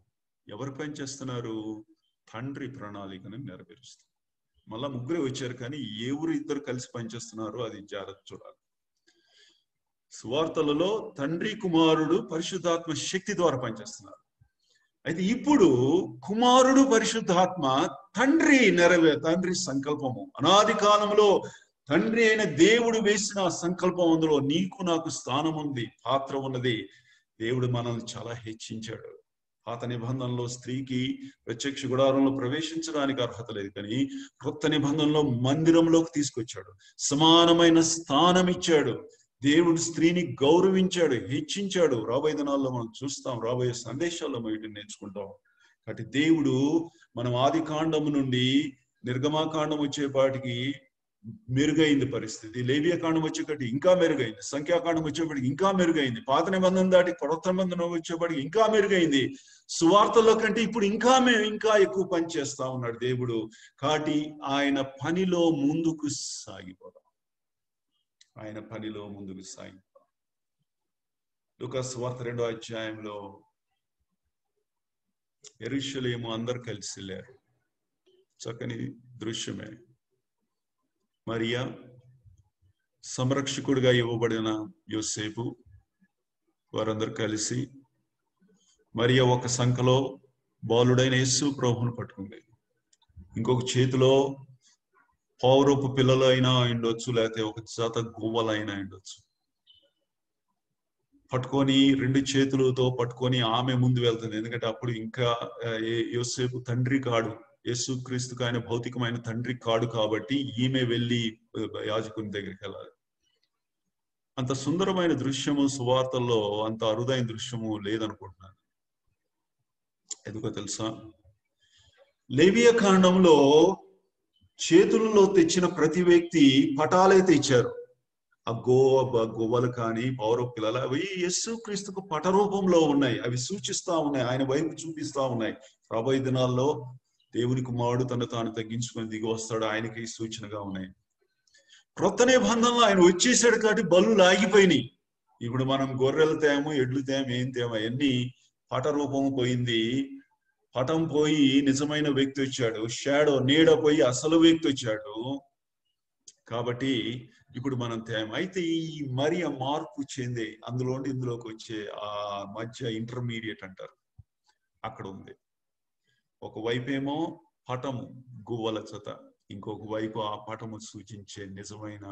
ఎవరు పనిచేస్తున్నారు? తండ్రి ప్రణాళికను నెరవేరుస్తారు. మళ్ళా 3 వచ్చారు, కానీ ఎవరు ఇద్దరు కలిసి పనిచేస్తున్నారు అది జాగ్రత్త చూడాలి. సువార్తలలో తండ్రి కుమారుడు పరిశుద్ధాత్మ శక్తి ద్వారా పనిచేస్తున్నారు. అయితే ఇప్పుడు కుమారుడు పరిశుద్ధాత్మ తండ్రి సంకల్పము, అనాది కాలంలో తండ్రి అయిన దేవుడు వేసిన సంకల్పం, అందులో నీకు నాకు స్థానం ఉంది, పాత్ర ఉన్నది. దేవుడు మనల్ని చాలా హెచ్చించాడు. పాత నిబంధనలో స్త్రీకి ప్రత్యక్ష గుడారంలో ప్రవేశించడానికి అర్హత లేదు, కానీ కొత్త నిబంధనలో మందిరంలోకి తీసుకొచ్చాడు, సమానమైన స్థానం ఇచ్చాడు. దేవుడు స్త్రీని గౌరవించాడు, హెచ్చించాడు. రాబోయే దినాల్లో మనం చూస్తాం, రాబోయే సందేశాల్లో వీటిని నేర్చుకుంటాం. కాబట్టి దేవుడు మనం ఆది కాండము నుండి నిర్గమాకాండం వచ్చేపాటికి మెరుగైంది పరిస్థితి. లేవియాకాండం వచ్చేటప్పటికి ఇంకా మెరుగైంది, సంఖ్యాకాండం వచ్చేప్పటికి ఇంకా మెరుగైంది, పాత నిబంధన దాటి కొత్త నిబంధన వచ్చేప్పటికి ఇంకా మెరుగైంది. సువార్తలో కంటే ఇప్పుడు ఇంకా ఎక్కువ పని చేస్తా ఉన్నాడు దేవుడు. కాబట్టి ఆయన పనిలో ముందుకు సాగిపోదాం. ఆయన పనిలో ముందుకు సాగిపోదాం. లూకా సువార్త 2వ అధ్యాయంలో యెరూషలేము అందరు కలిసి వెళ్ళారు. చక్కని దృశ్యమే. మరియా, సంరక్షకుడిగా ఇవ్వబడిన యోసేపు, వారందరూ కలిసి మరియా ఒక సంఖలో బాలుడైన యేసు ప్రభువును పట్టుకుంది, ఇంకొక చేతిలో పౌరపు పిల్లలు అయినా ఉండొచ్చు, లేకపోతే ఒక జత గువ్వలైనా ఉండొచ్చు. పట్టుకొని 2 చేతులతో పట్టుకొని ఆమె ముందు వెళ్తుంది. ఎందుకంటే అప్పుడు ఇంకా యోసేపు తండ్రి కాడు, యేసుక్రీస్తుకు ఆయన భౌతికమైన తండ్రి కాడు, కాబట్టి ఈమె వెళ్ళి యాజకుని దగ్గరికి వెళ్ళాలి. అంత సుందరమైన దృశ్యము సువార్తల్లో అంత అరుదైన దృశ్యము లేదనుకుంటున్నాను. ఎందుకో తెలుసా? లేవియాకాండంలో చేతుల్లో తెచ్చిన ప్రతి వ్యక్తి పటాలైతే ఇచ్చారు. ఆ గోవలు కానీ పౌరవ పిల్లలు అవి యేసుక్రీస్తుకు పట రూపంలో ఉన్నాయి. అవి సూచిస్తా ఉన్నాయి, ఆయన వైపు చూపిస్తా ఉన్నాయి. రాబోయే దినాల్లో దేవుని కుమారుడు తను తాను తగ్గించుకొని దిగి వస్తాడు, ఆయనకి సూచనగా ఉన్నాయి. క్రొత్త నిబంధనలో ఆయన వచ్చేసాడు కాబట్టి బలులు ఆగిపోయినాయి. ఇప్పుడు మనం గొర్రెలు తేము, ఎడ్లు తేము, ఏం తేము, అవన్నీ పట రూపం పోయింది. పటం పోయి నిజమైన వ్యక్తి వచ్చాడు, నీడ పోయి అసలు వ్యక్తి వచ్చాడు. కాబట్టి ఇప్పుడు మనం తేమ. అయితే ఈ మరియ మార్పు చెందే అందులోండి ఇందులోకి వచ్చే ఆ మధ్య ఇంటర్మీడియట్ అంటారు, అక్కడ ఉంది. ఒకవైపు ఏమో పటము గువ్వల జత, ఇంకొక వైపు ఆ పటము సూచించే నిజమైన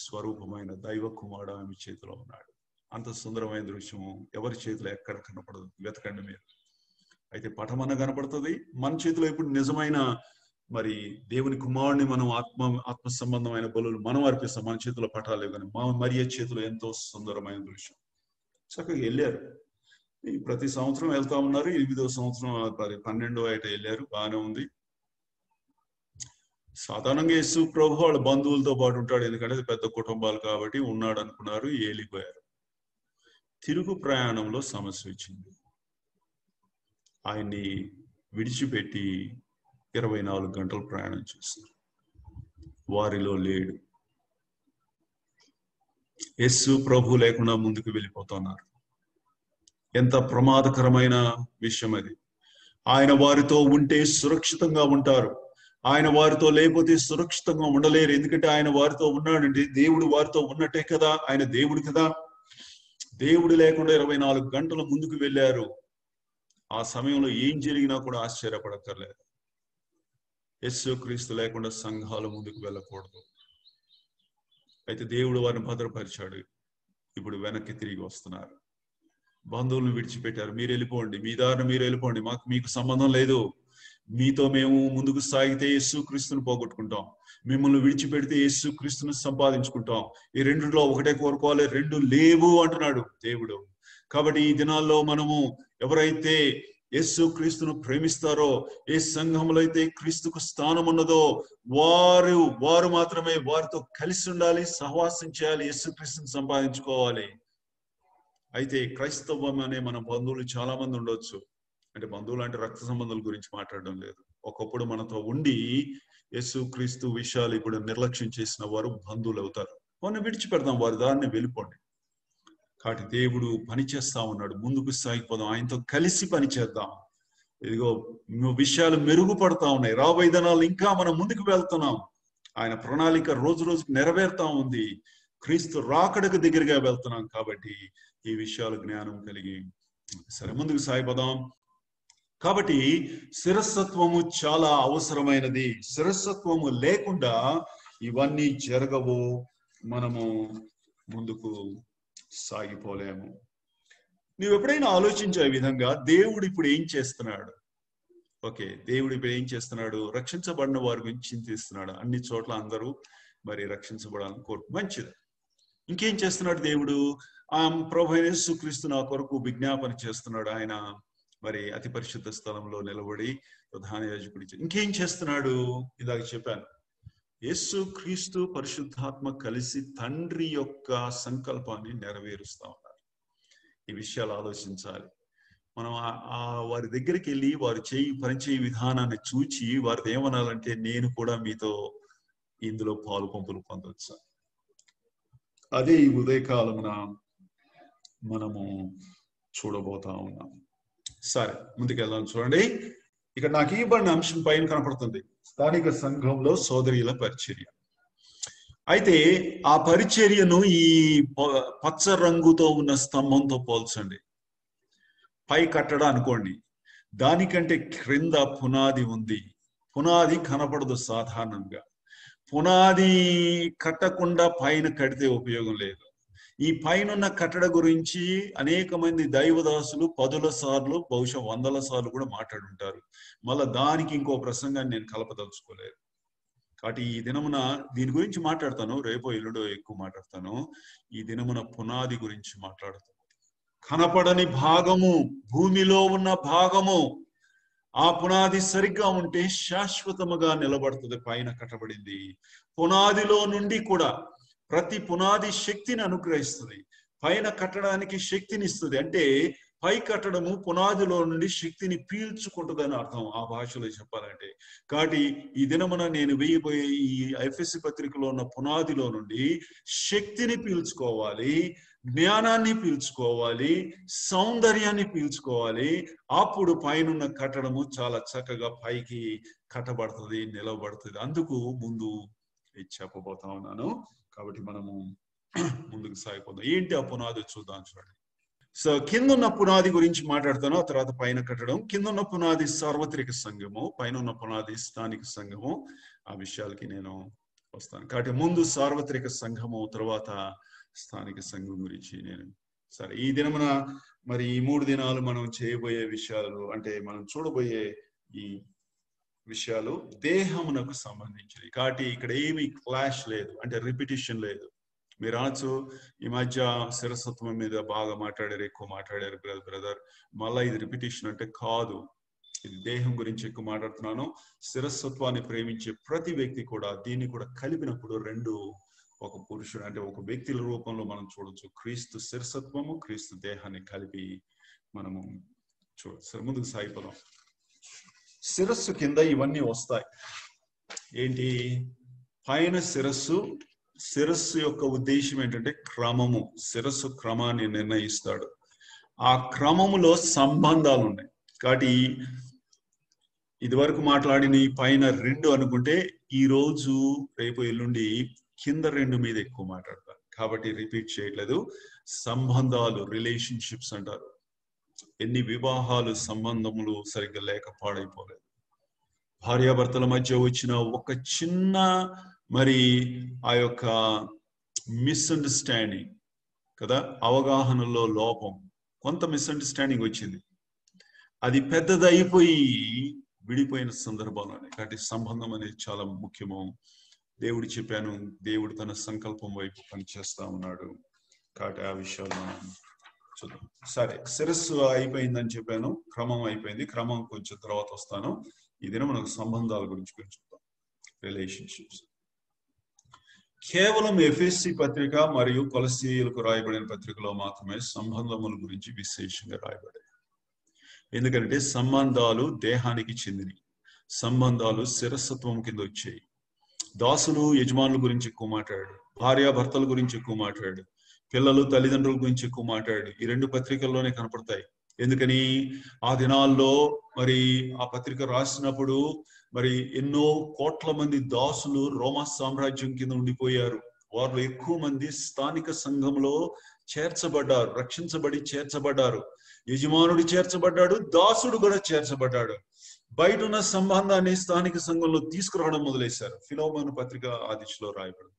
స్వరూపమైన దైవ కుమారుడు ఆమె చేతిలో ఉన్నాడు. అంత సుందరమైన దృశ్యము ఎవరి చేతిలో ఎక్కడ కనపడదు, వెతకండి మీరు. అయితే పటమన్న కనపడుతుంది, మన చేతిలో ఇప్పుడు నిజమైన మరి దేవుని కుమారుడిని మనం ఆత్మ సంబంధమైన బలులు మనం అర్పిస్తాం. మన చేతిలో పటాలే కానీ మరియ చేతిలో ఎంతో సుందరమైన దృశ్యం. చక్కగా వెళ్ళారు. ప్రతి సంవత్సరం వెళ్తా ఉన్నారు. 8వ సంవత్సరం 12వ ఏట వెళ్ళారు, బాగానే ఉంది. సాధారణంగా యేసు ప్రభు వాళ్ళ బంధువులతో పాటు ఉంటాడు, ఎందుకంటే పెద్ద కుటుంబాలు కాబట్టి ఉన్నాడు అనుకున్నారు, వెళ్ళిపోయారు. తిరుగు ప్రయాణంలో సమస్య వచ్చింది. ఆయన్ని విడిచిపెట్టి 24 గంటలు ప్రయాణం చేశారు. వారిలో లేడు. యేసు ప్రభు లేకుండా ముందుకు వెళ్ళిపోతున్నారు. ఎంత ప్రమాదకరమైన విషయం అది. ఆయన వారితో ఉంటే సురక్షితంగా ఉంటారు, ఆయన వారితో లేకపోతే సురక్షితంగా ఉండలేరు. ఎందుకంటే ఆయన వారితో ఉన్నాడంటే దేవుడు వారితో ఉన్నట్టే కదా, ఆయన దేవుడు కదా. దేవుడు లేకుండా 24 గంటలు ముందుకు వెళ్ళారు. ఆ సమయంలో ఏం జరిగినా కూడా ఆశ్చర్యపడక్కర్లేదు. యేసుక్రీస్తు లేకుండా సంఘాలు ముందుకు వెళ్ళకూడదు. అయితే దేవుడు వారిని భద్రపరిచాడు. ఇప్పుడు వెనక్కి తిరిగి వస్తున్నారు. బంధువులను విడిచిపెట్టారు. మీరు వెళ్ళిపోండి, మీ దారిని మీరు వెళ్ళిపోండి, మీకు సంబంధం లేదు. మీతో మేము ముందుకు సాగితే యేసుక్రీస్తుని పోగొట్టుకుంటాం, మిమ్మల్ని విడిచిపెడితే యేసుక్రీస్తుని సంపాదించుకుంటాం. ఈ రెండులో ఒకటే కోరుకోవాలి, 2 లేవు అంటున్నాడు దేవుడు. కాబట్టి ఈ దినాల్లో మనము ఎవరైతే యేసుక్రీస్తును ప్రేమిస్తారో, ఏ సంఘంలో అయితే క్రీస్తుకు స్థానం ఉన్నదో వారు మాత్రమే వారితో కలిసి ఉండాలి, సహవాసం చేయాలి, యేసుక్రీస్తుని సంపాదించుకోవాలి. అయితే క్రైస్తవం అనే మన బంధువులు చాలా మంది ఉండొచ్చు. అంటే బంధువులు అంటే రక్త సంబంధాల గురించి మాట్లాడడం లేదు. ఒకప్పుడు మనతో ఉండి యేసుక్రీస్తు విషయాలు ఇప్పుడు నిర్లక్ష్యం చేసిన వారు బంధువులు అవుతారు. వారిని విడిచిపెడదాం, వారి దారిని వెళ్ళిపోండి. కాబట్టి దేవుడు పని చేస్తా ఉన్నాడు, ముందుకు సాగిపోదాం, ఆయనతో కలిసి పని చేద్దాం. ఇదిగో విషయాలు మెరుగుపడతా ఉన్నాయి. రాబోయే దినాలు ఇంకా మనం ముందుకు వెళ్తున్నాం. ఆయన ప్రణాళిక రోజు రోజుకు నెరవేరుతా ఉంది. క్రీస్తు రాకడకు దగ్గరగా వెళ్తున్నాం. కాబట్టి ఈ విషయాలు జ్ఞానం కలిగి సరే ముందుకు సాగిపోదాం. కాబట్టి శిరస్సత్వము చాలా అవసరమైనది. శిరస్సత్వము లేకుండా ఇవన్నీ జరగవు, మనము ముందుకు సాగిపోలేము. నువ్వు ఎప్పుడైనా ఆలోచించే విధంగా దేవుడు ఇప్పుడు ఏం చేస్తున్నాడు? ఓకే, దేవుడు ఇప్పుడు ఏం చేస్తున్నాడు? రక్షించబడిన వారి గురించి చింతిస్తున్నాడు. అన్ని చోట్ల అందరూ మరి రక్షించబడాలని మంచిది. ఇంకేం చేస్తున్నాడు దేవుడు? ప్రభువైన యేసుక్రీస్తు నా కొరకు విజ్ఞాపన చేస్తున్నాడు. ఆయన మరి అతి పరిశుద్ధ స్థలంలో నిలబడి ప్రధాన యాజకుడి ఇంకేం చేస్తున్నాడు? ఇలాగ చెప్పాను, యేసు క్రీస్తు పరిశుద్ధాత్మ కలిసి తండ్రి యొక్క సంకల్పాన్ని నెరవేరుస్తా ఉన్నారు. ఈ విషయాలు ఆలోచించాలి. మనం వారి దగ్గరికి వెళ్ళి వారు పనిచేయ విధానాన్ని చూచి వారిది ఏమనాలంటే, నేను కూడా మీతో ఇందులో పాలు పంపులు పొందొచ్చు. అదే ఈ ఉదయకాలమున మనము చూడబోతా ఉన్నాం. సరే, ముందుకెళ్దాం. చూడండి, ఇక్కడ నాకు ఇవ్వబడిన అంశం పైన కనపడుతుంది, స్థానిక సంఘంలో సోదరీల పరిచర్య. అయితే ఆ పరిచర్యను ఈ పచ్చ రంగుతో ఉన్న స్తంభంతో పోల్చండి. పై కట్టడ అనుకోండి, దానికంటే క్రింద పునాది ఉంది. పునాది కనపడదు సాధారణంగా. పునాది కట్టకుండా పైన కడితే ఉపయోగం లేదు. ఈ పైనున్న కట్టడ గురించి అనేక మంది దైవదాసులు 10ల సార్లు, బహుశా 100ల సార్లు కూడా మాట్లాడుంటారు. మళ్ళా దానికి ఇంకో ప్రసంగాన్ని నేను కలపదలుచుకోలేదు. కాబట్టి ఈ దినమున దీని గురించి మాట్లాడతాను, రేపో ఎల్లుడో ఎక్కువ మాట్లాడతాను. ఈ దినమున పునాది గురించి మాట్లాడతాను. కనపడని భాగము, భూమిలో ఉన్న భాగము, ఆ పునాది సరిగ్గా ఉంటే శాశ్వతముగా నిలబడుతుంది. పైన కట్టబడింది. పునాదిలో నుండి కూడా ప్రతి పునాది శక్తిని అనుగ్రహిస్తుంది, పైన కట్టడానికి శక్తిని ఇస్తుంది. అంటే పై కట్టడము పునాదిలో నుండి శక్తిని పీల్చుకుంటుందని అర్థం ఆ భాషలో చెప్పాలంటే. కాబట్టి ఈ దినమున నేను వేయబోయే ఈ ఎఫెసీ పత్రికలో ఉన్న పునాదిలో నుండి శక్తిని పీల్చుకోవాలి, జ్ఞానాన్ని పీల్చుకోవాలి, సౌందర్యాన్ని పీల్చుకోవాలి. అప్పుడు పైనున్న కట్టడము చాలా చక్కగా పైకి కట్టబడుతుంది, నిలబడుతుంది. అందుకు ముందు చెప్పబోతా ఉన్నాను. కాబట్టి మనము ముందుకు సాగిపోదాం. ఏంటి ఆ పునాది చూద్దాం. చూడండి, సో కిందున్న పునాది గురించి మాట్లాడతాను, ఆ తర్వాత పైన కట్టడం. కిందున్న పునాది సార్వత్రిక సంఘము, పైన ఉన్న పునాది స్థానిక సంఘము. ఆ విషయాలకి నేను వస్తాను. కాబట్టి ముందు సార్వత్రిక సంఘము, తర్వాత స్థానిక సంఘం గురించి నేను. సరే, ఈ దినమున మరి ఈ 3 దినాలు మనం చేయబోయే విషయాలు, అంటే మనం చూడబోయే ఈ విషయాలు దేహమునకు సంబంధించినవి. కాబట్టి ఇక్కడ ఏమి క్లాష్ లేదు, అంటే రిపిటిషన్ లేదు. మీరు అనొచ్చు, ఈ మధ్య శిరసత్వం మీద బాగా మాట్లాడారు, ఎక్కువ మాట్లాడారు బ్రదర్, మళ్ళా ఇది రిపిటిషన్ అంటే కాదు. ఇది దేహం గురించి ఎక్కువ మాట్లాడుతున్నాను. శిరస్వత్వాన్ని ప్రేమించే ప్రతి వ్యక్తి కూడా దీన్ని కూడా కలిపినప్పుడు రెండు ఒక పురుషుడు, అంటే ఒక వ్యక్తుల రూపంలో మనం చూడొచ్చు. క్రీస్తు శిరసత్వము, క్రీస్తు దేహాన్ని కలిపి మనము చూడొచ్చు. సరే, ముందుకు సాగిపోదాం. శిరస్సు కింద ఇవన్నీ వస్తాయి. ఏంటి? పైన శిరస్సు. శిరస్సు యొక్క ఉద్దేశం ఏంటంటే క్రమము. శిరస్సు క్రమాన్ని నిర్ణయిస్తాడు. ఆ క్రమములో సంబంధాలు ఉన్నాయి. కాబట్టి ఇది వరకు మాట్లాడిన పైన 2 అనుకుంటే, ఈ రోజు రేపు ఎల్లుండి కింద 2 మీద ఎక్కువ మాట్లాడతారు. కాబట్టి రిపీట్ చేయట్లేదు. సంబంధాలు, రిలేషన్షిప్స్ అంటారు. ఎన్ని వివాహాలు, సంబంధములు సరిగ్గా లేక పాడైపోలేదు. భార్యాభర్తల మధ్య వచ్చిన ఒక చిన్న మరి ఆ యొక్క మిస్అండర్స్టాండింగ్ కదా, అవగాహనలో లోపం, కొంత మిస్అండర్స్టాండింగ్ వచ్చింది, అది పెద్దదైపోయి విడిపోయిన సందర్భాలు. కాబట్టి సంబంధం అనేది చాలా ముఖ్యము. దేవుడు చెప్పాను, దేవుడు తన సంకల్పం వైపు పనిచేస్తా ఉన్నాడు. కాబట్టి ఆ విషయాలు మనం చూద్దాం. సరే, శిరస్సు అయిపోయిందని చెప్పాను, క్రమం అయిపోయింది. క్రమం కొంచెం తర్వాత వస్తాను. ఈ దినం మనకు సంబంధాల గురించి చూద్దాం, రిలేషన్షిప్స్. కేవలం ఎఫెసీ పత్రిక మరియు కొలస్సీయులకు రాయబడిన పత్రికలో మాత్రమే సంబంధముల గురించి విశేషంగా రాయబడాయి. ఎందుకంటే సంబంధాలు దేహానికి చెందినవి. సంబంధాలు శిరస్సత్వం కింద వచ్చాయి. దాసులు యజమానుల గురించి ఎక్కువ మాట్లాడాడు, భార్యాభర్తల గురించి ఎక్కువ మాట్లాడాడు, పిల్లలు తల్లిదండ్రుల గురించి ఎక్కువ మాట్లాడాడు. ఈ 2 పత్రికల్లోనే కనపడతాయి. ఎందుకని? ఆ దినాల్లో మరి ఆ పత్రిక రాసినప్పుడు మరి ఎన్నో కోట్ల మంది దాసులు రోమా సామ్రాజ్యం కింద ఉండిపోయారు. వారు ఎక్కువ మంది స్థానిక సంఘంలో చేర్చబడ్డారు, రక్షించబడి చేర్చబడ్డారు. యజమానుడు చేర్చబడ్డాడు, దాసుడు కూడా చేర్చబడ్డాడు. బయట ఉన్న సంబంధాన్ని స్థానిక సంఘంలో తీసుకురావడం మొదలెశారు. ఫిలోమోను పత్రిక ఆ దిశలో రాయబడింది.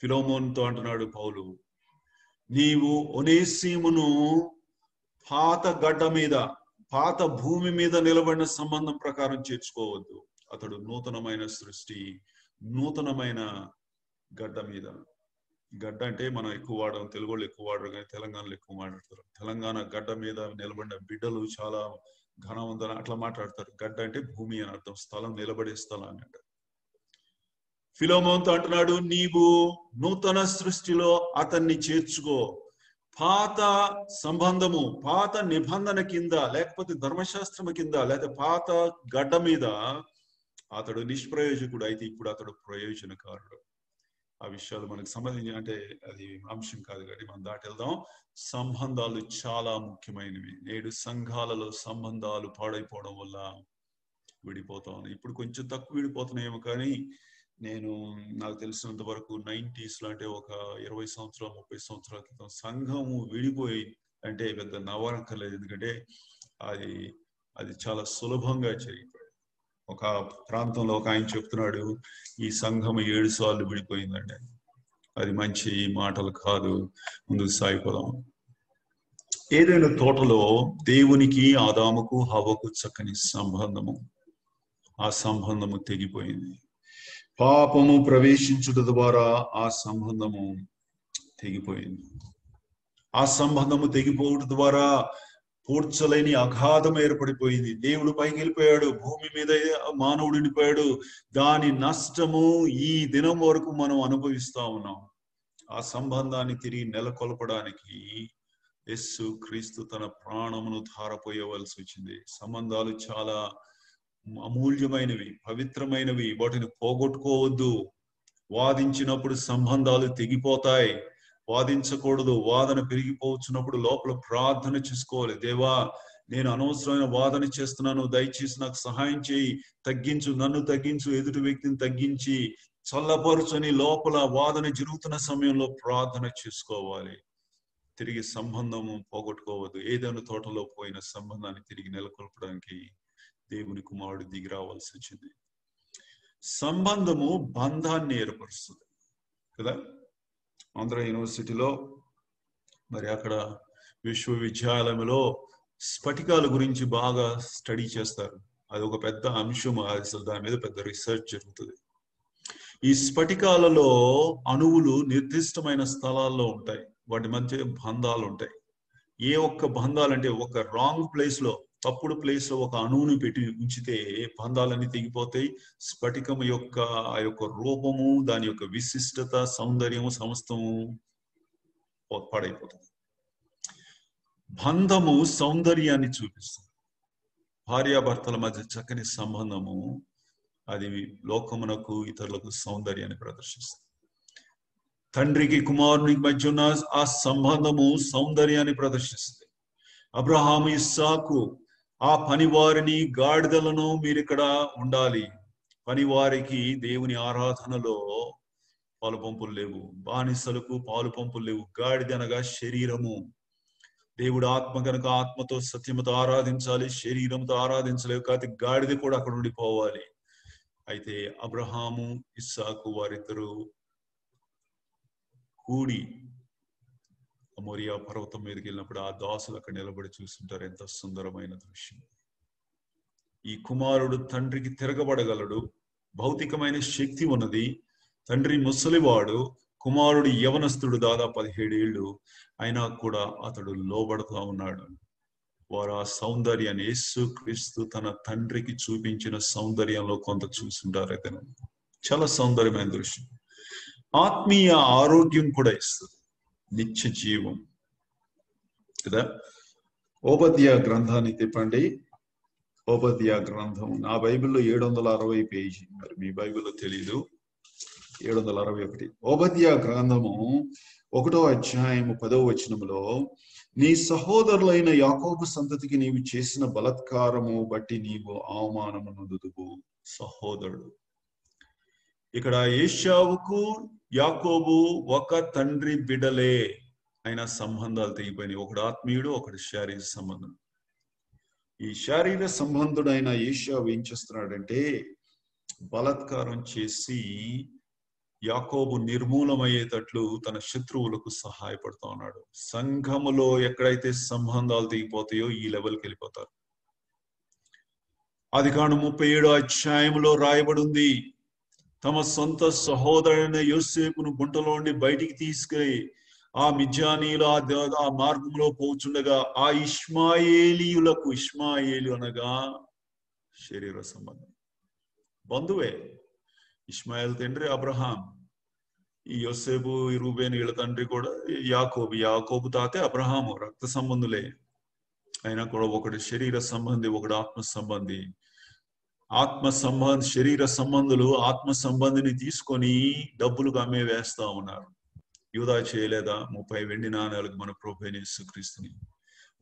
ఫిలోమోనుతో అంటున్నాడు పౌలు, నీవు ఒనేసిమును పాత గడ్డ మీద, పాత భూమి మీద నిలబడిన సంబంధం ప్రకారం చేర్చుకోవద్దు. అతడు నూతనమైన సృష్టి, నూతనమైన గడ్డ మీద. గడ్డ అంటే మనం ఎక్కువ వాడడం, తెలుగు వాళ్ళు ఎక్కువ వాడరు, కానీ తెలంగాణలో ఎక్కువ మాట్లాడతారు. తెలంగాణ గడ్డ మీద నిలబడిన బిడ్డలు చాలా ఘనవంతులు అట్లా మాట్లాడతారు. గడ్డ అంటే భూమి అని అర్థం, స్థలం, నిలబడే స్థలం అని అంటారు. ఫిలోమోన్తో అంటున్నాడు, నీవు నూతన సృష్టిలో అతన్ని చేర్చుకో. పాత సంబంధము, పాత నిబంధన కింద, లేకపోతే ధర్మశాస్త్రము కింద, లేకపోతే పాత గడ్డ మీద అతడు నిష్ప్రయోజకుడు అయితే ఇప్పుడు అతడు ప్రయోజనకారుడు. ఆ విషయాలు మనకు సంబంధించి, అంటే అది అంశం కాదు కాబట్టి మనం దాటి వెళ్దాం. సంబంధాలు చాలా ముఖ్యమైనవి. నేడు సంఘాలలో సంబంధాలు పాడైపోవడం వల్ల విడిపోతా ఉన్నాయి. ఇప్పుడు కొంచెం తక్కువ విడిపోతున్నాయేమో, కానీ నాకు తెలిసినంత వరకు 90s అంటే ఒక 20 సంవత్సరాలు 30 సంవత్సరాల క్రితం సంఘము విడిపోయి అంటే పెద్ద నవ్వనక్కర్లేదు. ఎందుకంటే అది చాలా సులభంగా జరిగిపోయింది. ఒక ప్రాంతంలో ఒక ఆయన చెప్తున్నాడు, ఈ సంఘం 7 సార్లు విడిపోయిందండి. అది మంచి మాటలు కాదు. ముందుకు సాగిపోదాం. ఏదైనా తోటలో దేవునికి, ఆదాముకు, హవ్వకు చక్కని సంబంధము, ఆ సంబంధము తెగిపోయింది. పాపము ప్రవేశించుట ద్వారా ఆ సంబంధము తెగిపోయింది. ఆ సంబంధము తెగిపోవట ద్వారా పూడ్చలేని అగాధం ఏర్పడిపోయింది. దేవుడు పైకి వెళ్ళిపోయాడు, భూమి మీద మానవుడు ఉండిపోయాడు. దాని నష్టము ఈ దినం వరకు మనం అనుభవిస్తా ఉన్నాం. ఆ సంబంధాన్ని తిరిగి నెలకొల్పడానికి యేసు క్రీస్తు తన ప్రాణమును ధారపోయవలసి వచ్చింది. సంబంధాలు చాలా అమూల్యమైనవి, పవిత్రమైనవి. వాటిని పోగొట్టుకోవద్దు. వాదించినప్పుడు సంబంధాలు తెగిపోతాయి. వాదించకూడదు. వాదన పెరిగిపోవచ్చినప్పుడు లోపల ప్రార్థన చేసుకోవాలి. దేవా, నేను అనవసరమైన వాదన చేస్తున్నాను, దయచేసి నాకు సహాయం చేయి, తగ్గించు, నన్ను తగ్గించు, ఎదుటి వ్యక్తిని తగ్గించి చల్లపరుచని లోపల వాదన జరుగుతున్న సమయంలో ప్రార్థన చేసుకోవాలి. తిరిగి సంబంధము పోగొట్టుకోవద్దు. ఏదైనా తోటలో పోయిన సంబంధాన్ని తిరిగి నెలకొల్పడానికి దేవుని కుమారుడు దిగి రావాల్సి వచ్చింది. సంబంధము బంధాన్ని ఏర్పరుస్తుంది కదా. ఆంధ్ర యూనివర్సిటీలో మరి అక్కడ విశ్వవిద్యాలయంలో స్ఫటికాల గురించి బాగా స్టడీ చేస్తారు. అది ఒక పెద్ద అంశం. అసలు దాని మీద పెద్ద రీసెర్చ్ జరుగుతుంది. ఈ స్ఫటికాలలో అణువులు నిర్దిష్టమైన స్థలాల్లో ఉంటాయి. వాటి మధ్య బంధాలు ఉంటాయి. ఏ ఒక్క బంధాలంటే ఒక రాంగ్ ప్లేస్ లో, తప్పుడు ప్లేస్ లో ఒక అణువుని పెట్టి ఉంచితే బంధాలన్నీ తెగిపోతాయి. స్ఫటికం యొక్క ఆ యొక్క రూపము, దాని యొక్క విశిష్టత, సౌందర్యము సమస్తము పాడైపోతుంది. బంధము సౌందర్యాన్ని చూపిస్తుంది. భార్యాభర్తల మధ్య చక్కని సంబంధము అది లోకమునకు, ఇతరులకు సౌందర్యాన్ని ప్రదర్శిస్తుంది. తండ్రికి కుమారునికి మధ్య ఉన్న ఆ సంబంధము సౌందర్యాన్ని ప్రదర్శిస్తుంది. అబ్రహాము, ఇస్సాకు, ఆ పనివారిని, గాడిదలను మీరు ఇక్కడ ఉండాలి. పనివారికి దేవుని ఆరాధనలో పాలు పంపులు లేవు, బానిసలకు పాలు పంపులు లేవు. గాడిద అనగా శరీరము. దేవుడు ఆత్మ కనుక ఆత్మతో సత్యముతో ఆరాధించాలి, శరీరంతో ఆరాధించలేవు. కాబట్టి గాడిద కూడా అక్కడ ఉండిపోవాలి. అయితే అబ్రహాము, ఇస్సాకు వారిద్దరూ కూడి మోరియా పర్వతం మీదకి వెళ్ళినప్పుడు ఆ దాసులు అక్కడ నిలబడి చూస్తుంటారు. ఎంత సుందరమైన దృశ్యం. ఈ కుమారుడు తండ్రికి తిరగబడగలడు, భౌతికమైన శక్తి ఉన్నది. తండ్రి ముసలివాడు, కుమారుడు యవనస్తుడు, దాదాపు 17 ఏళ్ళు. అయినా కూడా అతడు లోబడుతూ ఉన్నాడు. వారు ఆ సౌందర్యాన్ని, యేసు క్రీస్తు తన తండ్రికి చూపించిన సౌందర్యంలో కొంత చూస్తుంటారు. అయితే చాలా సౌందర్యమైన దృశ్యం. ఆత్మీయ ఆరోగ్యం కూడా ఇస్తుంది, నిత్య జీవం కదా. ఓబద్య గ్రంథాన్ని తిప్పండి. ఓబద్య గ్రంథం నా బైబిల్లో 760 పేజీ, మరి మీ బైబిల్లో తెలీదు. 761. ఓబద్య గ్రంథము 1వ అధ్యాయము 10వ వచనములో, నీ సహోదరులైన యాకోబు సంతతికి నీవు చేసిన బలత్కారము బట్టి నీవు అవమానము నొందుదువు. సహోదరుడు ఇక్కడ ఏశావుకు యాకోబు ఒక తండ్రి బిడ్డలే అయిన సంబంధాలు తెగిపోయినాయి. ఒకడు ఆత్మీయుడు, ఒకడు శారీరక సంబంధం. ఈ శారీరక సంబంధుడైన ఏశావు ఏం చేస్తున్నాడంటే బలాత్కారం చేసి యాకోబు నిర్మూలమయ్యేటట్లు తన శత్రువులకు సహాయపడుతూ ఉన్నాడు. సంఘములో ఎక్కడైతే సంబంధాలు తెగిపోతాయో ఈ లెవెల్కి వెళ్ళిపోతారు. ఆదికాండం 37వ అధ్యాయంలో రాయబడి ఉంది, తమ సొంత సహోదరుడైన యోసేపును గుంటలోండి బయటికి తీసుకెళ్లి ఆ మిద్యానీయులు ఆ మార్గంలో పోచుండగా ఆ ఇష్మాయేలీయులకు, ఇష్మాయేలు అనగా శరీర సంబంధం, బంధువే, ఇష్మాయేల్ తండ్రి అబ్రహాం, ఈ యోసేపు, ఈ రూబేను వీళ్ళ తండ్రి కూడా యాకోబు తాతే అబ్రహాము, రక్త సంబంధులే. అయినా కూడా ఒకటి శరీర సంబంధి, ఒకటి ఆత్మ సంబంధి. శరీర సంబంధులు ఆత్మ సంబంధిని తీసుకొని డబ్బులకు అమ్మే వేస్తా ఉన్నారు. యూదా చేయలేదా 30 వెండి నాణాలకు మన ప్రభువైన యేసుక్రీస్తుని?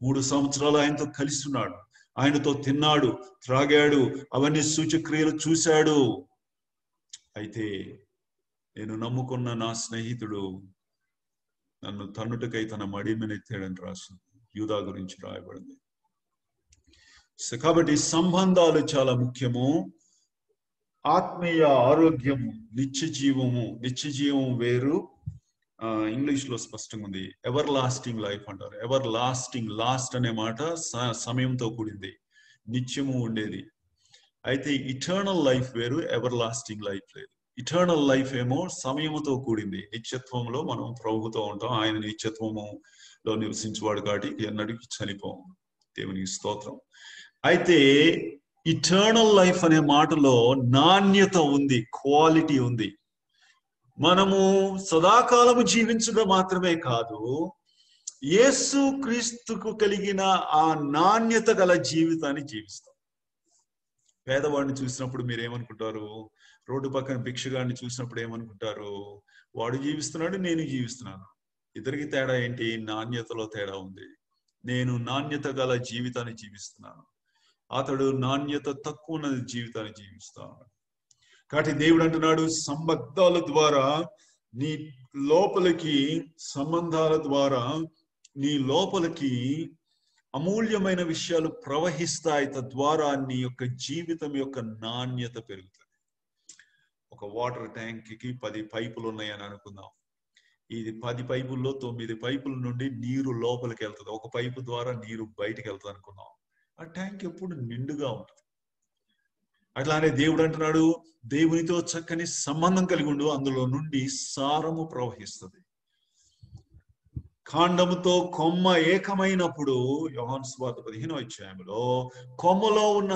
3 సంవత్సరాలు ఆయనతో కలిసి ఉన్నాడు, ఆయనతో తిన్నాడు, త్రాగాడు, అవన్నీ సూచక్రియలు చూశాడు. అయితే నేను నమ్ముకున్న నా స్నేహితుడు నన్ను తన్నుటకై తన మడిమెనెత్తాడని రాసింది. యూదా గురించి రాయబడింది. కాబట్టి సంబంధాలు చాలా ముఖ్యము. ఆత్మీయ ఆరోగ్యము, నిత్య జీవము వేరు. ఇంగ్లీష్ లో స్పష్టంగా ఉంది, ఎవర్ లాస్టింగ్ లైఫ్ అంటారు. ఎవర్ లాస్టింగ్, లాస్ట్ అనే మాట సమయంతో కూడింది, నిత్యము ఉండేది. అయితే ఇటర్నల్ లైఫ్ వేరు, ఎవర్ లాస్టింగ్ లైఫ్ లేదు. ఇటర్నల్ లైఫ్ ఏమో సమయముతో కూడింది. నిత్యత్వంలో మనం ప్రభువుతో ఉంటాం. ఆయన నిత్యత్వములో నివసించేవాడు కాబట్టి ఎన్నటికీ చనిపోము. దేవునికి స్తోత్రం. అయితే ఇటర్నల్ లైఫ్ అనే మాటలో నాణ్యత ఉంది, క్వాలిటీ ఉంది. మనము సదాకాలము జీవించడం మాత్రమే కాదు, యేసు క్రీస్తుకు కలిగిన ఆ నాణ్యత గల జీవితాన్ని జీవిస్తాం. పేదవాడిని చూసినప్పుడు మీరు ఏమనుకుంటారు? రోడ్డు పక్కన భిక్షగాడిని చూసినప్పుడు ఏమనుకుంటారు? వాడు జీవిస్తున్నాడు, నేను జీవిస్తున్నాను. ఇద్దరికి తేడా ఏంటి? నాణ్యతలో తేడా ఉంది. నేను నాణ్యత గల జీవితాన్ని జీవిస్తున్నాను, అతడు నాణ్యత తక్కువ ఉన్న జీవితాన్ని జీవిస్తాను. కాబట్టి దేవుడు అంటున్నాడు, సంబంధాల ద్వారా నీ లోపలికి, సంబంధాల ద్వారా నీ లోపలికి అమూల్యమైన విషయాలు ప్రవహిస్తాయి. తద్వారా నీ యొక్క జీవితం యొక్క నాణ్యత పెరుగుతుంది. ఒక వాటర్ ట్యాంక్ కి 10 పైపులు ఉన్నాయని అనుకుందాం. ఇది 10 పైపుల్లో 9 పైపుల నుండి నీరు లోపలికి వెళ్తుంది. ఒక పైపు ద్వారా నీరు బయటికి వెళ్తుంది అనుకుందాం. ఆ ట్యాంక్ ఎప్పుడు నిండుగా ఉంటుంది. అట్లానే దేవుడు అంటున్నాడు, దేవునితో చక్కని సంబంధం కలిగి ఉండు, అందులో నుండి సారము ప్రవహిస్తుంది. కాండముతో కొమ్మ ఏకమైనప్పుడు, యోహాను సువార్త 15వ అధ్యాయంలో, కొమ్మలో ఉన్న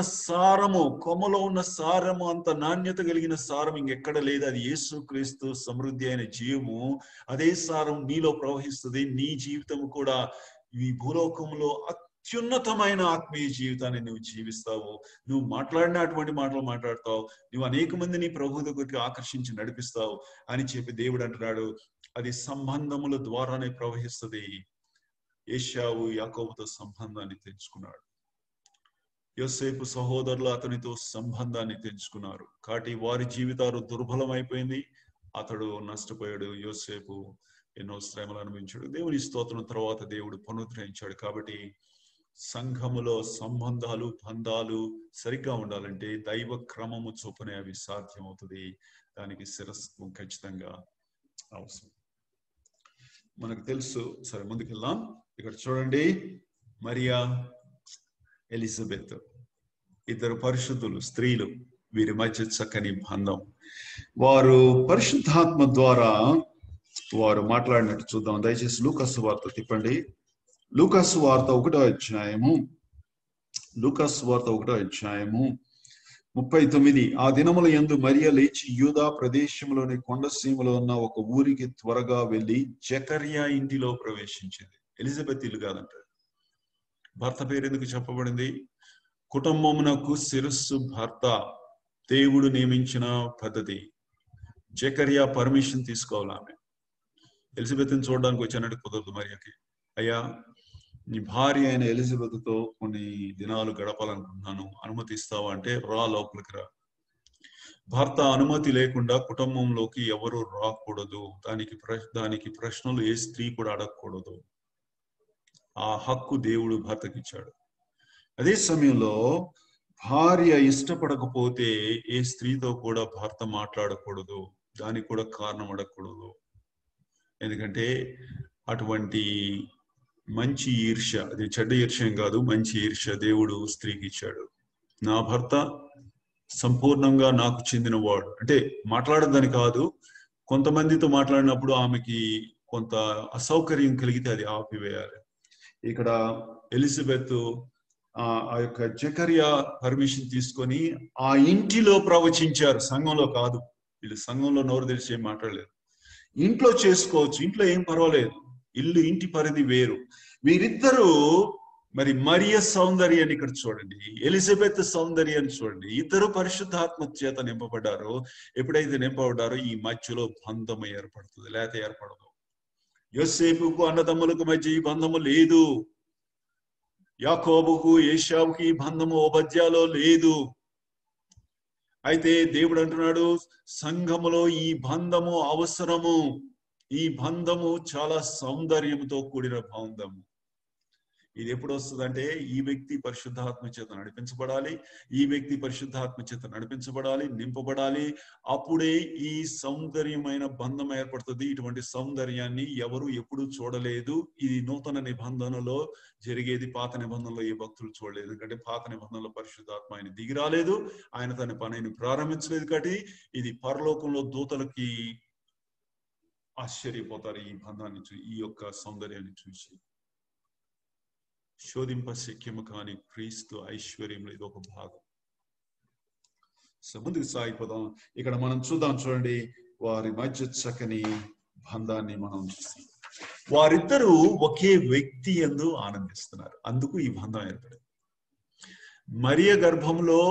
సారము అంత నాణ్యత కలిగిన సారం ఇంకెక్కడ లేదు. అది యేసుక్రీస్తు సమృద్ధి అయిన జీవము. అదే సారం నీలో ప్రవహిస్తుంది. నీ జీవితము కూడా ఈ భూలోకంలో అత్యున్నతమైన ఆత్మీయ జీవితాన్ని నువ్వు జీవిస్తావు. నువ్వు మాట్లాడినటువంటి మాటలు మాట్లాడతావు. నువ్వు అనేక మందిని ప్రభు దగ్గరికి ఆకర్షించి నడిపిస్తావు అని చెప్పి దేవుడు అంటున్నాడు. అది సంబంధముల ద్వారానే ప్రవహిస్తుంది. ఏశావు యాకోబుతో సంబంధాన్ని తెంచుకున్నాడు. యోసేపు సహోదరులు అతనితో సంబంధాన్ని తెంచుకున్నారు. కాబట్టి వారి జీవితాలు దుర్బలమైపోయింది. అతడు నష్టపోయాడు. యోసేపు ఎన్నో శ్రమలు అనుభవించాడు. దేవుని స్తోత్రం. తర్వాత దేవుడు పునరుద్ధరించాడు. కాబట్టి సంఘములో సంబంధాలు, బంధాలు సరిగ్గా ఉండాలంటే దైవ క్రమము చొప్పునే అవి సాధ్యమవుతుంది. దానికి శిరస్సు ఖచ్చితంగా అవసరం. మనకు తెలుసు. సరే, ముందుకెళ్దాం. ఇక్కడ చూడండి, మరియా, ఎలిజబెత్, ఇద్దరు పరిశుద్ధులు, స్త్రీలు. వీరి మధ్య చక్కని బంధం. వారు పరిశుద్ధాత్మ ద్వారా వారు మాట్లాడినట్టు చూద్దాం. దయచేసి లూకాసు వార్త తిప్పండి. లూకాసు వార్త 1వ అధ్యాయము 39. ఆ దినముల యందు మరియ లేచి యూదా ప్రదేశంలోని కొండసీమలో ఉన్న ఒక ఊరికి త్వరగా వెళ్లి జకర్యా ఇంటిలో ప్రవేశించింది. ఎలిజబెత్ ఇల్లు కాదంట. భర్త పేరు ఎందుకు చెప్పబడింది? కుటుంబమునకు శిరస్సు భర్త. దేవుడు నియమించిన పద్ధతి. జకర్యా పర్మిషన్ తీసుకోవాలి. ఆమె ఎలిజబెత్ని చూడడానికి వచ్చానంటే కుదరదు మరియకి. అయ్యా, నీ భార్య అయిన ఎలిజబెత్ తో కొన్ని దినాలు గడపాలనుకుంటున్నాను, అనుమతిస్తావా అంటే, రా, లోపలికి రా. భర్త అనుమతి లేకుండా కుటుంబంలోకి ఎవరు రాకూడదు. దానికి ప్రశ్నలు ఏ స్త్రీ కూడా అడగకూడదు. ఆ హక్కు దేవుడు భర్తకి ఇచ్చాడు. అదే సమయంలో భార్య ఇష్టపడకపోతే ఏ స్త్రీతో కూడా భర్త మాట్లాడకూడదు. దానికి కూడా కారణం అడగకూడదు. ఎందుకంటే అటువంటి మంచి ఈర్ష్య, అది చెడ్డ ఈర్ష్యం కాదు, మంచి ఈర్ష్య దేవుడు స్త్రీకి ఇచ్చాడు. నా భర్త సంపూర్ణంగా నాకు చెందినవాడు అంటే మాట్లాడదని కాదు. కొంతమందితో మాట్లాడినప్పుడు ఆమెకి కొంత అసౌకర్యం కలిగితే అది ఆపివేయాలి. ఇక్కడ ఎలిజబెత్ ఆ యొక్క జకర్యా పర్మిషన్ తీసుకొని ఆ ఇంటిలో ప్రవచించారు, సంఘంలో కాదు. వీళ్ళు సంఘంలో నోరు తెరిచి ఏం మాట్లాడలేరు. ఇంట్లో చేసుకోవచ్చు, ఇంట్లో ఏం పర్వాలేదు, ఇల్లు ఇంటి పరిధి వేరు. వీరిద్దరూ మరి మరియ సౌందర్యాన్ని ఇక్కడ చూడండి, ఎలిజబెత్ సౌందర్యాన్ని చూడండి. ఇద్దరు పరిశుద్ధాత్మ చేత నింపబడ్డారు. ఎప్పుడైతే నింపబడ్డారో ఈ మధ్యలో బంధము ఏర్పడుతుంది, లేకపోతే ఏర్పడదు. యోసేపుకు అన్నదమ్ములకు మధ్య ఈ బంధము లేదు. యాకోబుకు ఏశావుకి ఈ బంధము ఓబద్యాలో లేదు. అయితే దేవుడు అంటున్నాడు, సంఘములో ఈ బంధము అవసరము. ఈ బంధము చాలా సౌందర్యంతో కూడిన బంధము. ఇది ఎప్పుడు వస్తుందంటే ఈ వ్యక్తి పరిశుద్ధాత్మ చేత నడిపించబడాలి, ఈ వ్యక్తి పరిశుద్ధాత్మ చేత నడిపించబడాలి, నింపబడాలి. అప్పుడే ఈ సౌందర్యమైన బంధం ఏర్పడుతుంది. ఇటువంటి సౌందర్యాన్ని ఎవరు ఎప్పుడు చూడలేదు. ఇది నూతన నిబంధనలో జరిగేది, పాత నిబంధనలో ఏ భక్తులు చూడలేదు. ఎందుకంటే పాత నిబంధనలో పరిశుద్ధాత్మ ఆయన దిగి రాలేదు, ఆయన తన పనిని ప్రారంభించలేదు. కాబట్టి ఇది పరలోకంలో దూతలకి ఆశ్చర్యపోతారు ఈ బంధాన్ని చూసి, ఈ యొక్క సౌందర్యాన్ని చూసి. శోధింప శక్యము కాని క్రీస్తు ఐశ్వర్యంలో ఇది ఒక భాగం. ముందుకు సాగిపోదాం. ఇక్కడ మనం చూడండి, వారి మధ్య చక్కని బంధాన్ని మనం చూస్తాం. వారిద్దరూ ఒకే వ్యక్తి యందు ఆనందిస్తున్నారు, అందుకు ఈ బంధం ఏర్పడింది. మరియ గర్భంలో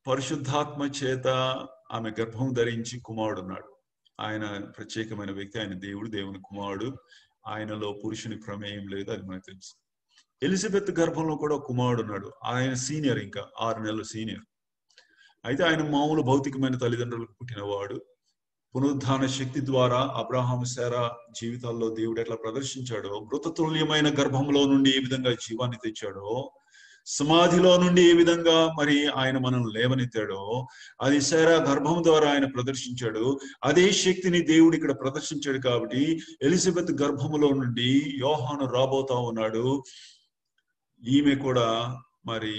పరిశుద్ధాత్మ చేత ఆమె గర్భం ధరించి కుమారుడు ఉన్నాడు. ఆయన ప్రత్యేకమైన వ్యక్తి, ఆయన దేవుడు, దేవుని కుమారుడు. ఆయనలో పురుషుని ప్రమేయం లేదు, అది మనకు తెలుసు. ఎలిజబెత్ గర్భంలో కూడా కుమారుడు ఉన్నాడు. ఆయన సీనియర్, ఇంకా 6 నెలలు సీనియర్. అయితే ఆయన మామూలు భౌతికమైన తల్లిదండ్రులకు పుట్టినవాడు. పునరుద్ధాన శక్తి ద్వారా అబ్రహాము శారా జీవితాల్లో దేవుడు ఎట్లా ప్రదర్శించాడో, మృతతుల్యమైన గర్భంలో నుండి ఏ విధంగా జీవాన్ని తెచ్చాడో, సమాధిలో నుండి ఏ విధంగా మరి ఆయన మనల్ని లేవనెత్తాడో, అది శారా గర్భం ద్వారా ఆయన ప్రదర్శించాడు. అదే శక్తిని దేవుడు ఇక్కడ ప్రదర్శించాడు. కాబట్టి ఎలిజబెత్ గర్భములో నుండి యోహాను రాబోతా ఉన్నాడు. ఈమె కూడా మరి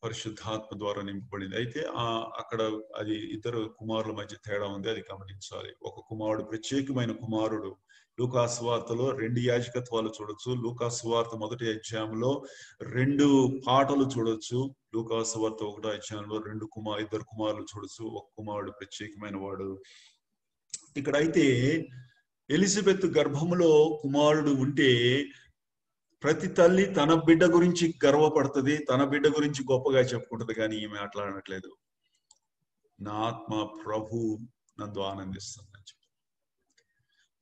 పరిశుద్ధాత్మ ద్వారా నింపబడింది. అయితే అక్కడ అది ఇద్దరు కుమారుల మధ్య తేడా ఉంది, అది గమనించాలి. ఒక కుమారుడు ప్రత్యేకమైన కుమారుడు. లూకా సువార్తలో 2 యాజకత్వాలు చూడొచ్చు. లూకా సువార్త 1వ అధ్యాయంలో 2 పాటలు చూడొచ్చు. లూకా సువార్త 1వ అధ్యాయంలో ఇద్దరు కుమారులు చూడొచ్చు. ఒక కుమారుడు ప్రత్యేకమైన వాడు. ఇక్కడైతే ఎలిజబెత్ గర్భములో కుమారుడు ఉంటే ప్రతి తల్లి తన బిడ్డ గురించి గర్వపడుతుంది, తన బిడ్డ గురించి గొప్పగా చెప్పుకుంటది. కానీ ఈమె అట్లా అనట్లేదు. నా ఆత్మ ప్రభు నందు ఆనందిస్తుందని చెప్పి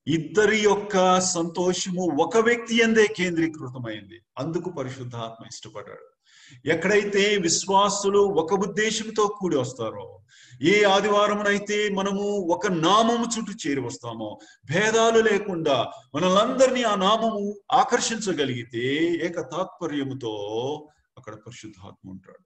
ఇద్దరి యొక్క సంతోషము ఒక వ్యక్తి యందే కేంద్రీకృతమైంది. అందుకు పరిశుద్ధాత్మ ఇష్టపడ్డాడు. ఎక్కడైతే విశ్వాసులు ఒక ఉద్దేశంతో కూడి వస్తారో, ఏ ఆదివారమునైతే మనము ఒక నామము చుట్టూ చేరి వస్తామో, భేదాలు లేకుండా మనలందరినీ ఆ నామము ఆకర్షించగలిగితే, ఏక తాత్పర్యముతో అక్కడ పరిశుద్ధాత్మ ఉంటాడు.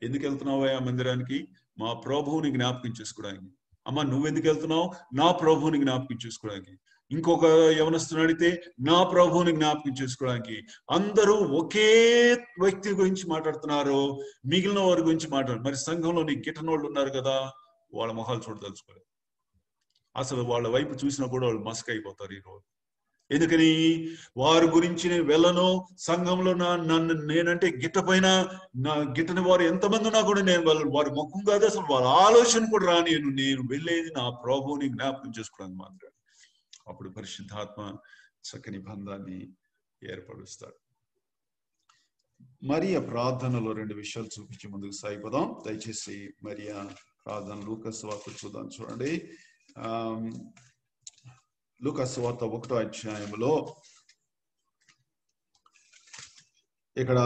ఎందుకు వెళ్తున్నావా ఆ మందిరానికి? మా ప్రభువుని జ్ఞాపకం చేసుకోవడానికి. అమ్మ నువ్వెందుకు వెళ్తున్నావు? నా ప్రభువుని జ్ఞాపకం చేసుకోవడానికి. ఇంకొక యవనస్తుని అడిగితే నా ప్రభువుని జ్ఞాపకం చేసుకోవడానికి. అందరూ ఒకే వ్యక్తి గురించి మాట్లాడుతున్నారు, మిగిలిన వారి గురించి మాట్లాడు. మరి సంఘంలో నీ గిట్టనోళ్ళు ఉన్నారు కదా, వాళ్ళ మొహాలు చూడదలుచుకోలేదు. అసలు వాళ్ళ వైపు చూసినా కూడా వాళ్ళు మస్క్ అయిపోతారు ఈరోజు. ఎందుకని? వారి గురించి నేను వెళ్ళను. సంఘంలో నన్ను నేనంటే గిట్టపైన నా గిట్టని వారు ఎంతమంది ఉన్నా కూడా నేను వారి ముఖం కాదు, అసలు వాళ్ళ ఆలోచన కూడా రానియను. నేను వెళ్ళేది నా ప్రభువుని జ్ఞాపకం చేసుకోవడానికి మాత్రం. అప్పుడు పరిశుద్ధాత్మ చక్కని బంధాన్ని ఏర్పరుస్తాడు. మరియ ప్రార్థనలో 2 విషయాలు చూపించి ముందుకు సాగిపోదాం. దయచేసి మరియ ప్రార్థన లూకా సువార్త చూద్దాం. చూడండి, లూకా సువార్త 1వ అధ్యాయంలో ఇక్కడ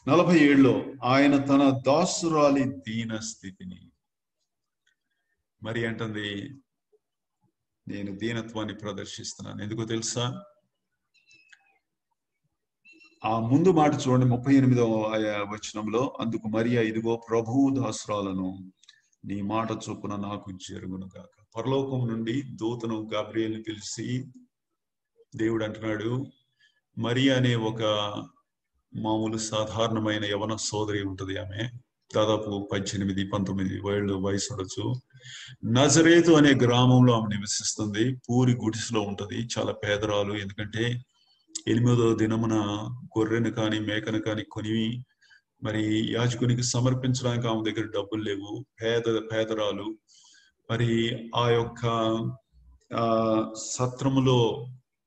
47లో ఆయన తన దాసురాలి దీన స్థితిని మరి అంటుంది, నేను దీనత్వాన్ని ప్రదర్శిస్తున్నాను. ఎందుకో తెలుసా? ఆ ముందు మాట చూడండి, 38వ వచనంలో, అందుకు మరియా, ఇదిగో ప్రభువు దాసురాలను, నీ మాట చొప్పున నాకు జరుగును గాక. పరలోకం నుండి దూతను గాబ్రియేలుని పిలిచి దేవుడు అంటున్నాడు, మరియా అనే ఒక మామూలు సాధారణమైన యవన సోదరి ఉంటుంది. ఆమె దాదాపు 18-19 ఏళ్ళు వయసు ఉండొచ్చు. నజరేతు అనే గ్రామంలో ఆమె నివసిస్తుంది. పూరి గుడిసెలో ఉంటది. చాలా పేదరాలు. ఎందుకంటే 8వ దినమున గొర్రెను కానీ మేకను కానీ కొని మరి యాజకునికి సమర్పించడానికి ఆమె దగ్గర డబ్బులు లేవు. పేదరాలు. మరి ఆ యొక్క సత్రములో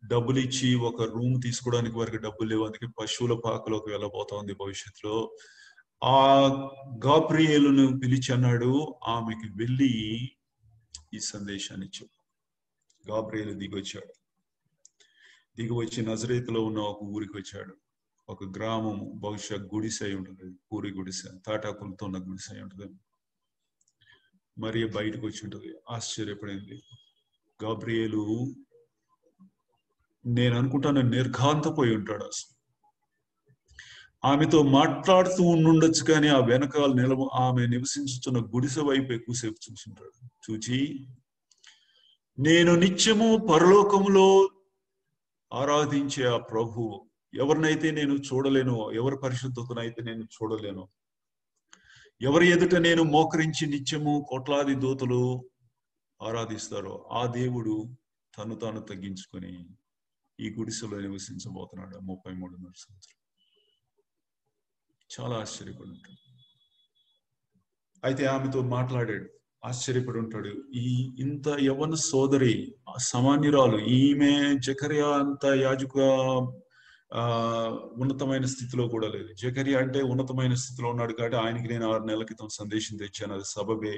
డబ్బులు ఇచ్చి ఒక రూమ్ తీసుకోవడానికి వారికి డబ్బులు లేవు, అందుకే పశువుల పాకలోకి వెళ్ళబోతోంది భవిష్యత్తులో. ఆ గాబ్రియేలును పిలిచి అన్నాడు, ఆమెకి వెళ్ళి ఈ సందేశాన్ని చెప్పు. గాబ్రియేలు దిగి వచ్చి నజరేతులో ఉన్న ఒక ఊరికి వచ్చాడు. ఒక గ్రామం, బహుశా గుడిసె ఉంటుంది, పూరి గుడిసె, తాటాకులతో ఉన్న గుడిసె ఉంటుంది. మరి బయటకు వచ్చి ఉంటుంది. ఆశ్చర్యపడింది. గాబ్రియేలు నేను అనుకుంటాను నిర్ఘాంతపోయి ఉంటాడు. అసలు ఆమెతో మాట్లాడుతూ ఉండుండొచ్చు, కానీ ఆ వెనకాల ఆమె నివసించుతున్న గుడిసె వైపు ఎక్కువసేపు చూసుంటాడు. చూచి, నేను నిత్యము పరలోకములో ఆరాధించే ఆ ప్రభు ఎవరినైతే నేను చూడలేను, ఎవరి పరిశుద్ధతనైతే నేను చూడలేను, ఎవరి ఎదుట నేను మోకరించి నిత్యము కోట్లాది దూతలు ఆరాధిస్తారో ఆ దేవుడు తను తాను తగ్గించుకొని ఈ గుడిసెలో నివసించబోతున్నాడు 33 సంవత్సరం. చాలా ఆశ్చర్యపడి ఉంటాడు. అయితే ఆమెతో మాట్లాడాడు, ఆశ్చర్యపడి ఉంటాడు. ఇంత యవ్వన సోదరి, సామాన్యురాలు, ఈమె జకర్యా అంత యాజక ఉన్నతమైన స్థితిలో కూడా లేదు. జకర్యా అంటే ఉన్నతమైన స్థితిలో ఉన్నాడు కాబట్టి ఆయనకి నేను 6 నెలల క్రితం సందేశం తెచ్చాను. అది సబబే.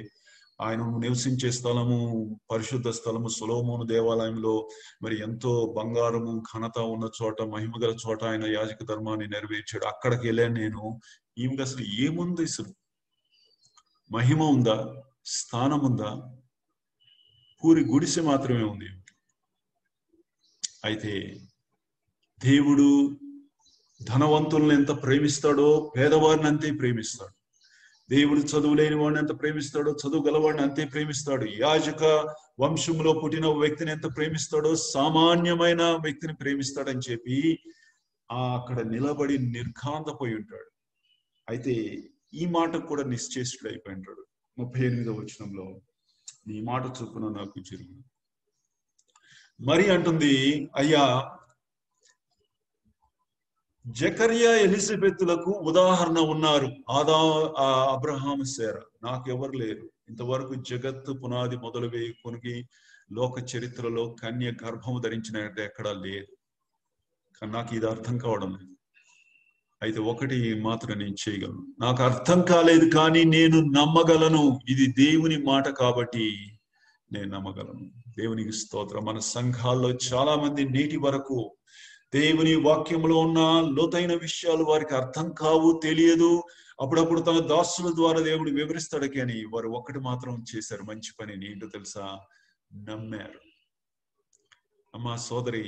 ఆయన నివసించే స్థలము పరిశుద్ధ స్థలము సొలొమోను దేవాలయంలో మరి ఎంతో బంగారము ఘనత ఉన్న చోట, మహిమగల చోట ఆయన యాజక ధర్మాన్ని నెరవేర్చాడు. అక్కడికి వెళ్ళాను నేను. ఈమెకి అసలు ఏముంది? అసలు మహిమ ఉందా? స్థానం ఉందా? పూరి గుడిసె మాత్రమే ఉంది. అయితే దేవుడు ధనవంతులను ఎంత ప్రేమిస్తాడో పేదవారిని అంతే ప్రేమిస్తాడు. దేవుడు చదువు లేని వాడిని ఎంత ప్రేమిస్తాడో చదువు గలవాడిని అంతే ప్రేమిస్తాడు. యాజక వంశంలో పుట్టిన వ్యక్తిని ఎంత ప్రేమిస్తాడో సామాన్యమైన వ్యక్తిని ప్రేమిస్తాడని చెప్పి అక్కడ నిలబడి నిర్ఘాంతపోయి ఉంటాడు. అయితే ఈ మాటకు కూడా నిశ్చేష్టుడు అయిపోయి ఉంటాడు. 38వ వచనంలో, నీ మాట చొప్పున నాకు జరిగింది. మరి అంటుంది, అయ్యా, జకర్యా ఎలిజబెత్లకు ఉదాహరణ ఉన్నారు, అబ్రహాము శారా. నాకెవరు లేరు. ఇంతవరకు జగత్తు పునాది మొదలు వేయుకొనికి లోక చరిత్రలో కన్య గర్భము ధరించినట్టు ఎక్కడా లేదు. కానీ నాకు ఇది అర్థం కావడం లేదు. అయితే ఒకటి మాత్రం నేను చేయగలను. నాకు అర్థం కాలేదు కానీ నేను నమ్మగలను. ఇది దేవుని మాట కాబట్టి నేను నమ్మగలను. దేవునికి స్తోత్రం. మన సంఘాల్లో చాలా మంది నేటి వరకు దేవుని వాక్యంలో ఉన్న లోతైన విషయాలు వారికి అర్థం కావు, తెలియదు. అప్పుడప్పుడు తన దాసుల ద్వారా దేవుడు వివరిస్తాడు, కానీ వారు ఒక్కటి మాత్రం చేశారు, మంచి పని. ఏంటో తెలుసా? నమ్మారు. అమ్మా సోదరి,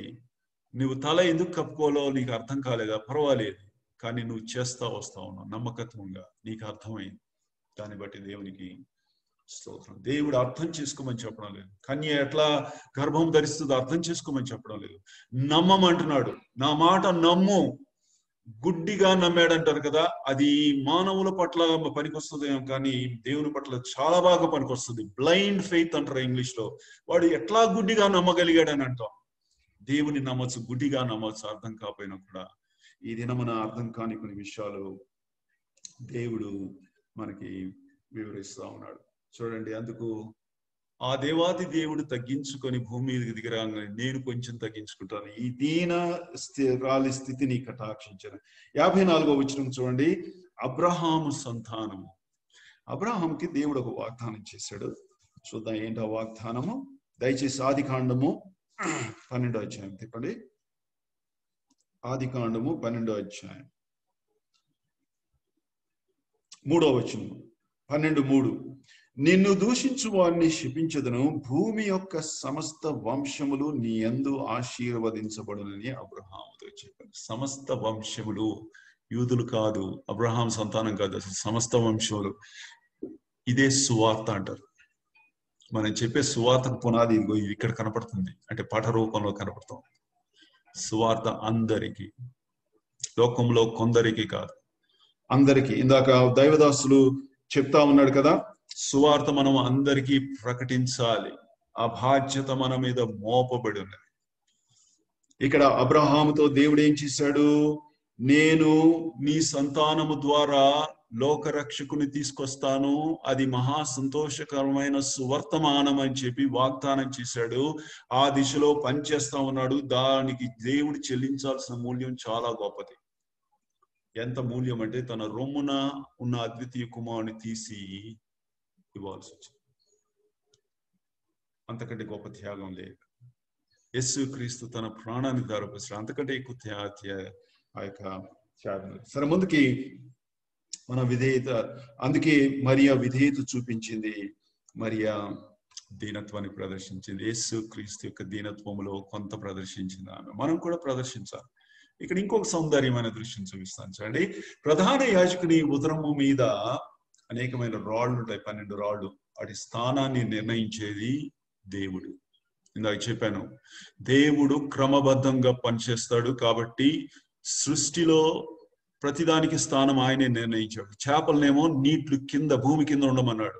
నువ్వు తల ఎందుకు కప్పుకోవాలో నీకు అర్థం కాలేదా? పర్వాలేదు, కానీ నువ్వు చేస్తా వస్తా ఉన్నావు నమ్మకత్వంగా. నీకు అర్థమైంది. దాన్ని బట్టి దేవునికి స్తోత్రం. దేవుడు అర్థం చేసుకోమని చెప్పడం లేదు. కన్య ఎట్లా గర్భం ధరిస్తుందో అర్థం చేసుకోమని చెప్పడం లేదు. నమ్మమంటున్నాడు. నా మాట నమ్ము. గుడ్డిగా నమ్మాడంటారు కదా, అది మానవుల పట్ల పనికొస్తుందేమో కానీ దేవుని పట్ల చాలా బాగా పనికొస్తుంది. బ్లైండ్ ఫెయిత్ అంటారు ఇంగ్లీష్ లో. వాడు ఎట్లా గుడ్డిగా నమ్మగలిగాడని అంటాం. దేవుని నమ్మచ్చు, గుడ్డిగా నమ్మచ్చు, అర్థం కాకపోయినా కూడా. ఈ దినమున అర్థం కాని కొన్ని విషయాలు దేవుడు మనకి వివరిస్తా ఉన్నాడు. చూడండి, అందుకు ఆ దేవాది దేవుడు తగ్గించుకొని భూమి మీదకి దిగిరాగానే నేను కొంచెం తగ్గించుకుంటాను, ఈ దీన రాలి స్థితిని కటాక్షించాను. 54వ వచనం చూడండి. అబ్రహాము సంతానము. అబ్రహాంకి దేవుడు ఒక వాగ్దానం చేశాడు. చూద్దాం ఏంటి ఆ వాగ్దానము. దయచేసి ఆదికాండము 12వ అధ్యాయం తిప్పండి. ఆదికాండము 12వ అధ్యాయం 3వ వచనం. 12:3. నిన్ను దూషించు వారిని శపించదును, భూమి యొక్క సమస్త వంశములు నీ యందు ఆశీర్వదించబడునని అబ్రహాముతో చెప్పాను. సమస్త వంశములు, యూదులు కాదు, అబ్రహాం సంతానం కాదు, అసలు సమస్త వంశములు. ఇదే సువార్త అంటారు. మనం చెప్పే సువార్తకు పునాది ఇక్కడ కనపడుతుంది, అంటే పాఠ రూపంలో కనపడుతుంది. సువార్త అందరికీ, లోకంలో కొందరికి కాదు, అందరికీ. ఇందాక దైవదాసులు చెప్తా ఉన్నాడు కదా, సువార్త మనం అందరికీ ప్రకటించాలి. ఆ బాధ్యత మన మీద మోపబడి ఉన్నది. ఇక్కడ అబ్రహాముతో దేవుడు ఏం చేశాడు? నేను నీ సంతానము ద్వారా లోకరక్షకుని తీసుకొస్తాను, అది మహా సంతోషకరమైన సువర్తమానం అని చెప్పి వాగ్దానం చేశాడు. ఆ దిశలో పనిచేస్తా ఉన్నాడు. దానికి దేవుడు చెల్లించాల్సిన మూల్యం చాలా గొప్పది. ఎంత మూల్యం అంటే తన రొమ్మున ఉన్న అద్వితీయ కుమారుని తీసి ఇవ్వాల్సి వచ్చింది. అంతకంటే గొప్ప త్యాగం లేదు. యేసు క్రీస్తు తన ప్రాణాన్ని ధారపోసాడు. అంతకంటే ఎక్కువ ఆ యొక్క త్యాగం. సరే, ముందుకి మన విధేయత, అందుకే మరియా విధేయత చూపించింది, మరియా దీనత్వాన్ని ప్రదర్శించింది. యేసు క్రీస్తు యొక్క దీనత్వములో కొంత ప్రదర్శించింది ఆమె. మనం కూడా ప్రదర్శించాలి. ఇక్కడ ఇంకొక సౌందర్యమైన దృశ్యం చూపిస్తాను చూడండి. ప్రధాన యాజకుని ఉదరము మీద అనేకమైన రాళ్ళు ఉంటాయి, 12 రాళ్ళు. వాటి స్థానాన్ని నిర్ణయించేది దేవుడు. ఇందాక చెప్పాను, దేవుడు క్రమబద్ధంగా పనిచేస్తాడు. కాబట్టి సృష్టిలో ప్రతిదానికి స్థానం ఆయనే నిర్ణయించాడు. చేపలనేమో నీళ్లు కింద, భూమి కింద ఉండమన్నాడు.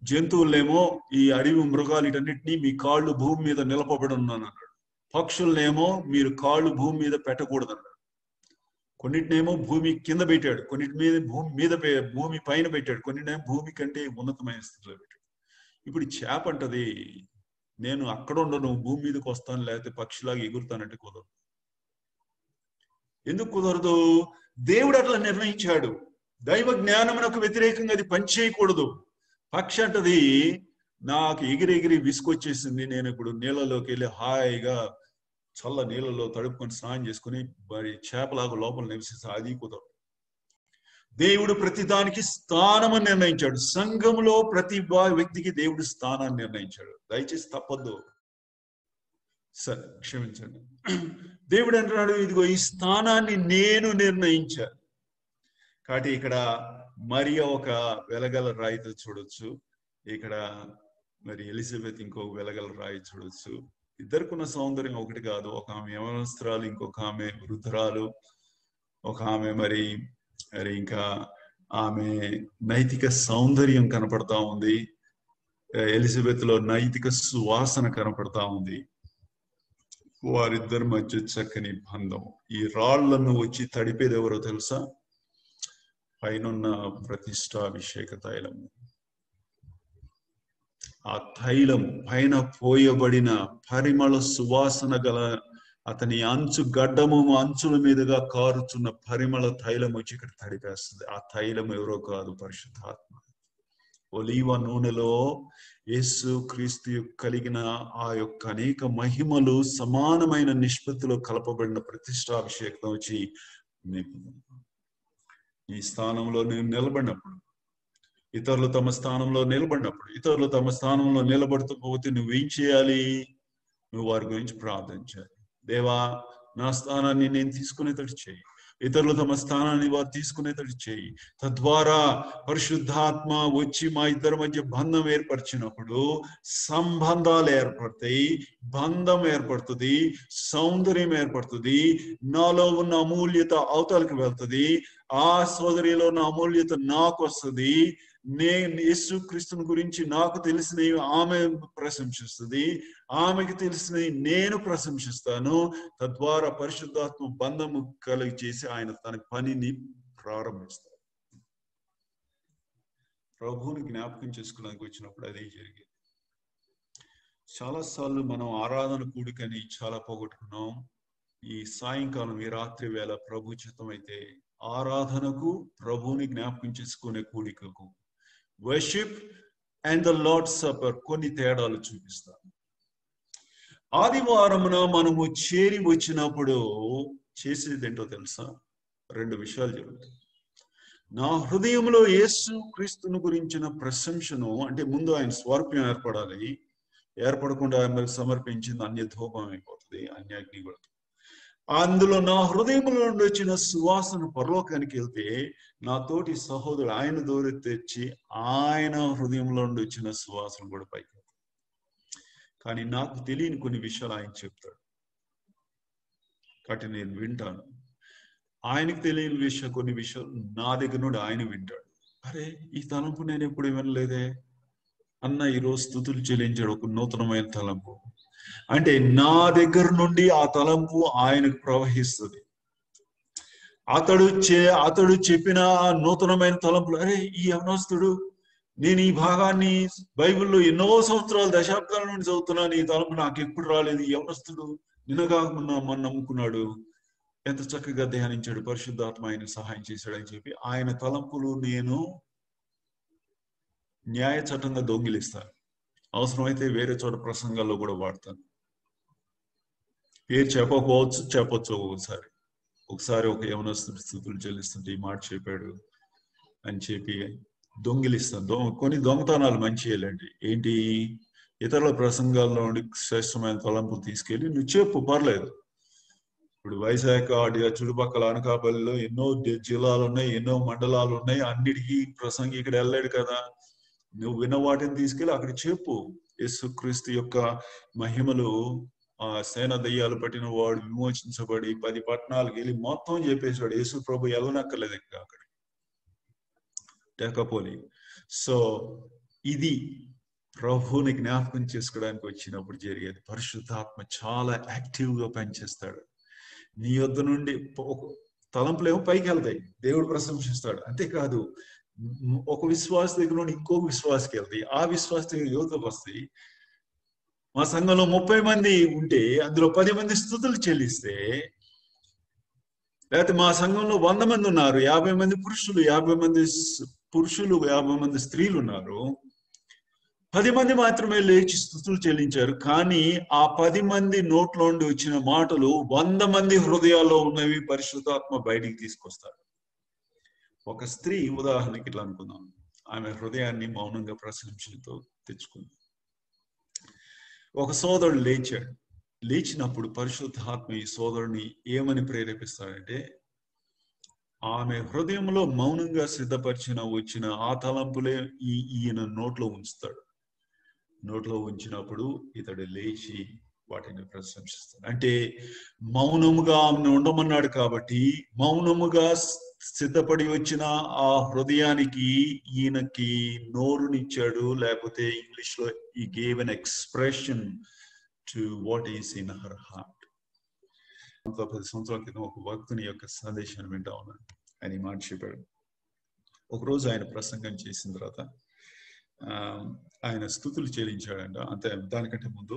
జంతువులనేమో ఈ అడవి మృగాలు వీటన్నిటినీ మీ కాళ్ళు భూమి మీద నిలపబడి ఉన్నానన్నాడు. పక్షులనేమో మీరు కాళ్ళు భూమి మీద పెట్టకూడదు అన్నాడు. కొన్నిటినేమో భూమి కింద పెట్టాడు, కొన్నిటి మీద భూమి పైన పెట్టాడు, కొన్నిటినేమో భూమి కంటే ఉన్నతమైన స్థితిలో పెట్టాడు. ఇప్పుడు చేప అంటది, నేను అక్కడ ఉండను, భూమి మీదకి వస్తాను, లేకపోతే పక్షిలాగా ఎగురుతానంటే కుదరదు. ఎందుకు కుదరదు? దేవుడు అట్లా నిర్ణయించాడు. దైవ జ్ఞానమునకు వ్యతిరేకంగా అది పనిచేయకూడదు. పక్షి అంటది, నాకు ఎగిరి విసుకొచ్చేసింది, నేను ఇప్పుడు నీళ్ళలోకి వెళ్ళి హాయిగా చల్ల నీళ్ళలో తడుపుకొని స్నానం చేసుకుని మరి చేపలాగా లోపల నివసిస్తా, అది కుదరదు. దేవుడు ప్రతి దానికి స్థానం నిర్ణయించాడు. సంఘంలో ప్రతి వ్యక్తికి దేవుడు స్థానాన్ని నిర్ణయించాడు. దయచేసి తప్పద్దు, సరే క్షమించండి. దేవుడు అంటున్నాడు, ఇదిగో ఈ స్థానాన్ని నేను నిర్ణయించాను. కాబట్టి ఇక్కడ మరియా ఒక వెలగల రాయితో చూడొచ్చు, ఇక్కడ మరి ఎలిజబెత్ ఇంకొక వెలగల రాయి చూడొచ్చు. ఇద్దరుకున్న సౌందర్యం ఒకటి కాదు. ఒక ఆమె యవనస్త్రాలు, ఇంకొక ఆమె వృద్ధురాలు, ఒక ఆమె మరి ఇంకా ఆమె నైతిక సౌందర్యం కనపడతా ఉంది. ఎలిజబెత్ లో నైతిక సువాసన కనపడతా ఉంది. వారిద్దరి మధ్య చక్కని బంధం. ఈ రాళ్లను వచ్చి తడిపేది ఎవరో తెలుసా? పైనున్న ప్రతిష్టాభిషేక తైలము. ఆ తైలం పైన పోయబడిన పరిమళ సువాసన గల అతని అంచుల మీదుగా కారుచున్న పరిమళ తైలం వచ్చి ఇక్కడ తడిపేస్తుంది. ఆ తైలం ఎవరో కాదు, పరిశుద్ధాత్మ. ఒలీవ నూనెలో యేసు క్రీస్తు కలిగిన ఆ యొక్క అనేక మహిమలు సమానమైన నిష్పత్తిలో కలపబడిన ప్రతిష్టాభిషేకం వచ్చి ఈ స్థానంలో నేను నిలబడినప్పుడు, ఇతరులు తమ స్థానంలో నిలబడినప్పుడు, ఇతరులు తమ స్థానంలో నిలబడుతూ నువ్వేం చేయాలి? నువ్వు వారి గురించి ప్రార్థించాలి. దేవా, నా స్థానాన్ని నేను తీసుకునేటట్టు చేయి, ఇతరులు తమ స్థానాన్ని వారు తీసుకునేటట్టు చేయి. తద్వారా పరిశుద్ధాత్మ వచ్చి మా ఇద్దరి మధ్య బంధం ఏర్పరిచినప్పుడు సంబంధాలు ఏర్పడతాయి, బంధం ఏర్పడుతుంది, సౌందర్యం ఏర్పడుతుంది. నాలో ఉన్న అమూల్యత అవతలకి వెళ్తుంది, ఆ సోదరిలో ఉన్న అమూల్యత నాకు వస్తుంది. నేను యేసు క్రీస్తుని గురించి నాకు తెలిసినవి ఆమె ప్రశంసిస్తుంది, ఆమెకి తెలిసినవి నేను ప్రశంసిస్తాను. తద్వారా పరిశుద్ధాత్మ బంధము కలిగి చేసి ఆయన తన పనిని ప్రారంభిస్తాడు. ప్రభువుని జ్ఞాపకం చేసుకోవడానికి వచ్చినప్పుడు అదే జరిగింది. చాలాసార్లు మనం ఆరాధన కూడికని చాలా పోగొట్టుకున్నాం. ఈ సాయంకాలం, ఈ రాత్రి వేళ ప్రభు చిత్తం అయితే ఆరాధనకు, ప్రభువుని జ్ఞాపకం చేసుకునే కూడికకు, worship and the Lord's supper కొన్ని తేడాలు చూపిస్తాను. ఆదివారమున మనము చేరి వచ్చినప్పుడు చేసేది ఏంటో తెలుసా? 2 విషయాలు జరుగుతాయి. నా హృదయంలో యేసు క్రీస్తును గురించిన ప్రశంసను, అంటే ముందు ఆయన స్వార్ప్యం ఏర్పడాలి. ఏర్పడకుండా ఆయనకు సమర్పించింది అన్యధూపం అయిపోతుంది, అన్యాగ్ని కూడా. అందులో నా హృదయంలో నుండి వచ్చిన సువాసన పరలోకానికి వెళ్తే నా తోటి సహోదరుడు ఆయన దూరి తెచ్చి ఆయన హృదయంలో నుండి వచ్చిన సువాసన కూడా పైకి. కానీ నాకు తెలియని కొన్ని విషయాలు ఆయన చెప్తాడు, కాబట్టి నేను వింటాను. ఆయనకు తెలియని కొన్ని విషయాలు నా దగ్గర నుండి ఆయన వింటాడు. అరే, ఈ తలంపు నేను ఎప్పుడు వినలేదే అన్న ఈరోజు స్తుతులు చెల్లించాడు. ఒక నూతనమైన తలంపు, అంటే నా దగ్గర నుండి ఆ తలంపు ఆయనకు ప్రవహిస్తుంది. అతడు చెప్పిన నూతనమైన తలంపులు, అరే ఈ యవనస్తుడు, నేను ఈ భాగాన్ని బైబిల్లో ఎన్నో సంవత్సరాలు దశాబ్దాల నుండి చదువుతున్నాను, ఈ తలంపు నాకు ఎప్పుడు రాలేదు, ఈ యవనస్తుడు నిన్నగా మొన్న నమ్ముకున్నాడు, ఎంత చక్కగా ధ్యానించాడు, పరిశుద్ధాత్మ ఆయన సహాయం చేశాడని చెప్పి ఆయన తలంపులు నేను న్యాయ చట్టంగా దొంగిలిస్తాను. అవసరమైతే వేరే చోట ప్రసంగాల్లో కూడా వాడతాను. పేరు చెప్పొచ్చు. ఒకసారి ఒక యవనస్తుడు స్థుతులు చెల్లిస్తుంటే ఈ మాట చెప్పాడు అని చెప్పి దొంగిలిస్తాను. కొన్ని దొంగతనాలు మంచివేలండి. ఏంటి? ఇతరుల ప్రసంగాల్లో ఉండి శ్రేష్టమైన తలంపులు తీసుకెళ్ళి నువ్వు చెప్పు, పర్లేదు. ఇప్పుడు వైశాఖ చుట్టుపక్కల అనకాపల్లిలో ఎన్నో జిల్లాలు ఉన్నాయి, ఎన్నో మండలాలు ఉన్నాయి, అన్నిటికీ ప్రసంగి ఇక్కడ వెళ్ళాడు కదా, నువ్వు విన్న వాటిని తీసుకెళ్ళి అక్కడ చెప్పు. యేసుక్రీస్తు యొక్క మహిమలు, ఆ సేన దయ్యాలు పట్టిన వాడు విమోచించబడి 10 పట్టణాలకు వెళ్ళి మొత్తం చెప్పేసాడు. యేసు ప్రభు వెళ్ళనక్కర్లేదు ఇంకా అక్కడ టేకపోలి. సో ఇది ప్రభువుని జ్ఞాపకం చేసుకోవడానికి వచ్చినప్పుడు జరిగేది. పరిశుద్ధాత్మ చాలా యాక్టివ్ గా పనిచేస్తాడు. నీ యొద్ద నుండి తలంపులేమో పైకి వెళ్తాయి, దేవుడు ప్రశంసిస్తాడు. అంతేకాదు, ఒక విశ్వాస దగ్గర నుండి ఇంకొక విశ్వాసకి వెళ్తాయి, ఆ విశ్వాస దగ్గర యువతకు వస్తాయి. మా సంఘంలో 30 మంది ఉంటే అందులో 10 మంది స్తుతులు చెల్లిస్తే, లేకపోతే మా సంఘంలో 100 మంది ఉన్నారు, 50 మంది పురుషులు 50 మంది స్త్రీలు ఉన్నారు, 10 మంది మాత్రమే లేచి స్తుతులు చెల్లించారు. కానీ ఆ 10 మంది నోట్లో నుండి వచ్చిన మాటలు 100 మంది హృదయాల్లో ఉన్నవి పరిశుద్ధాత్మ బయటికి తీసుకొస్తారు. ఒక స్త్రీ ఉదాహరణకి ఇట్లా అనుకుందాం, ఆమె హృదయాన్ని మౌనంగా ప్రశంసతో తెచ్చుకుంది. ఒక సోదరుడు లేచినప్పుడు పరిశుద్ధాత్మ ఈ సోదరుని ఏమని ప్రేరేపిస్తాడంటే, ఆమె హృదయంలో మౌనంగా వచ్చిన ఆ తలంపులే ఈయన నోట్లో ఉంచుతాడు. నోట్లో ఉంచినప్పుడు ఇతడు లేచి వాటిని ప్రశంసిస్తాడు. అంటే మౌనముగా ఆమెను ఉండమన్నాడు కాబట్టి, మౌనముగా సిద్ధపడి వచ్చిన ఆ హృదయానికి ఈయనకి నోరునిచ్చాడు. లేకపోతే ఇంగ్లీష్ లో ఈ gave an expression to what is in her heart. 10 సంవత్సరాల క్రితం ఒక భక్తుని యొక్క సందేశాన్ని వింటా ఉన్నాను. ఆయన ఈ మాట చెప్పాడు. ఒకరోజు ఆయన ప్రసంగం చేసిన తర్వాత ఆయన స్తుతులు చెల్లించాడంట. అంతే, దానికంటే ముందు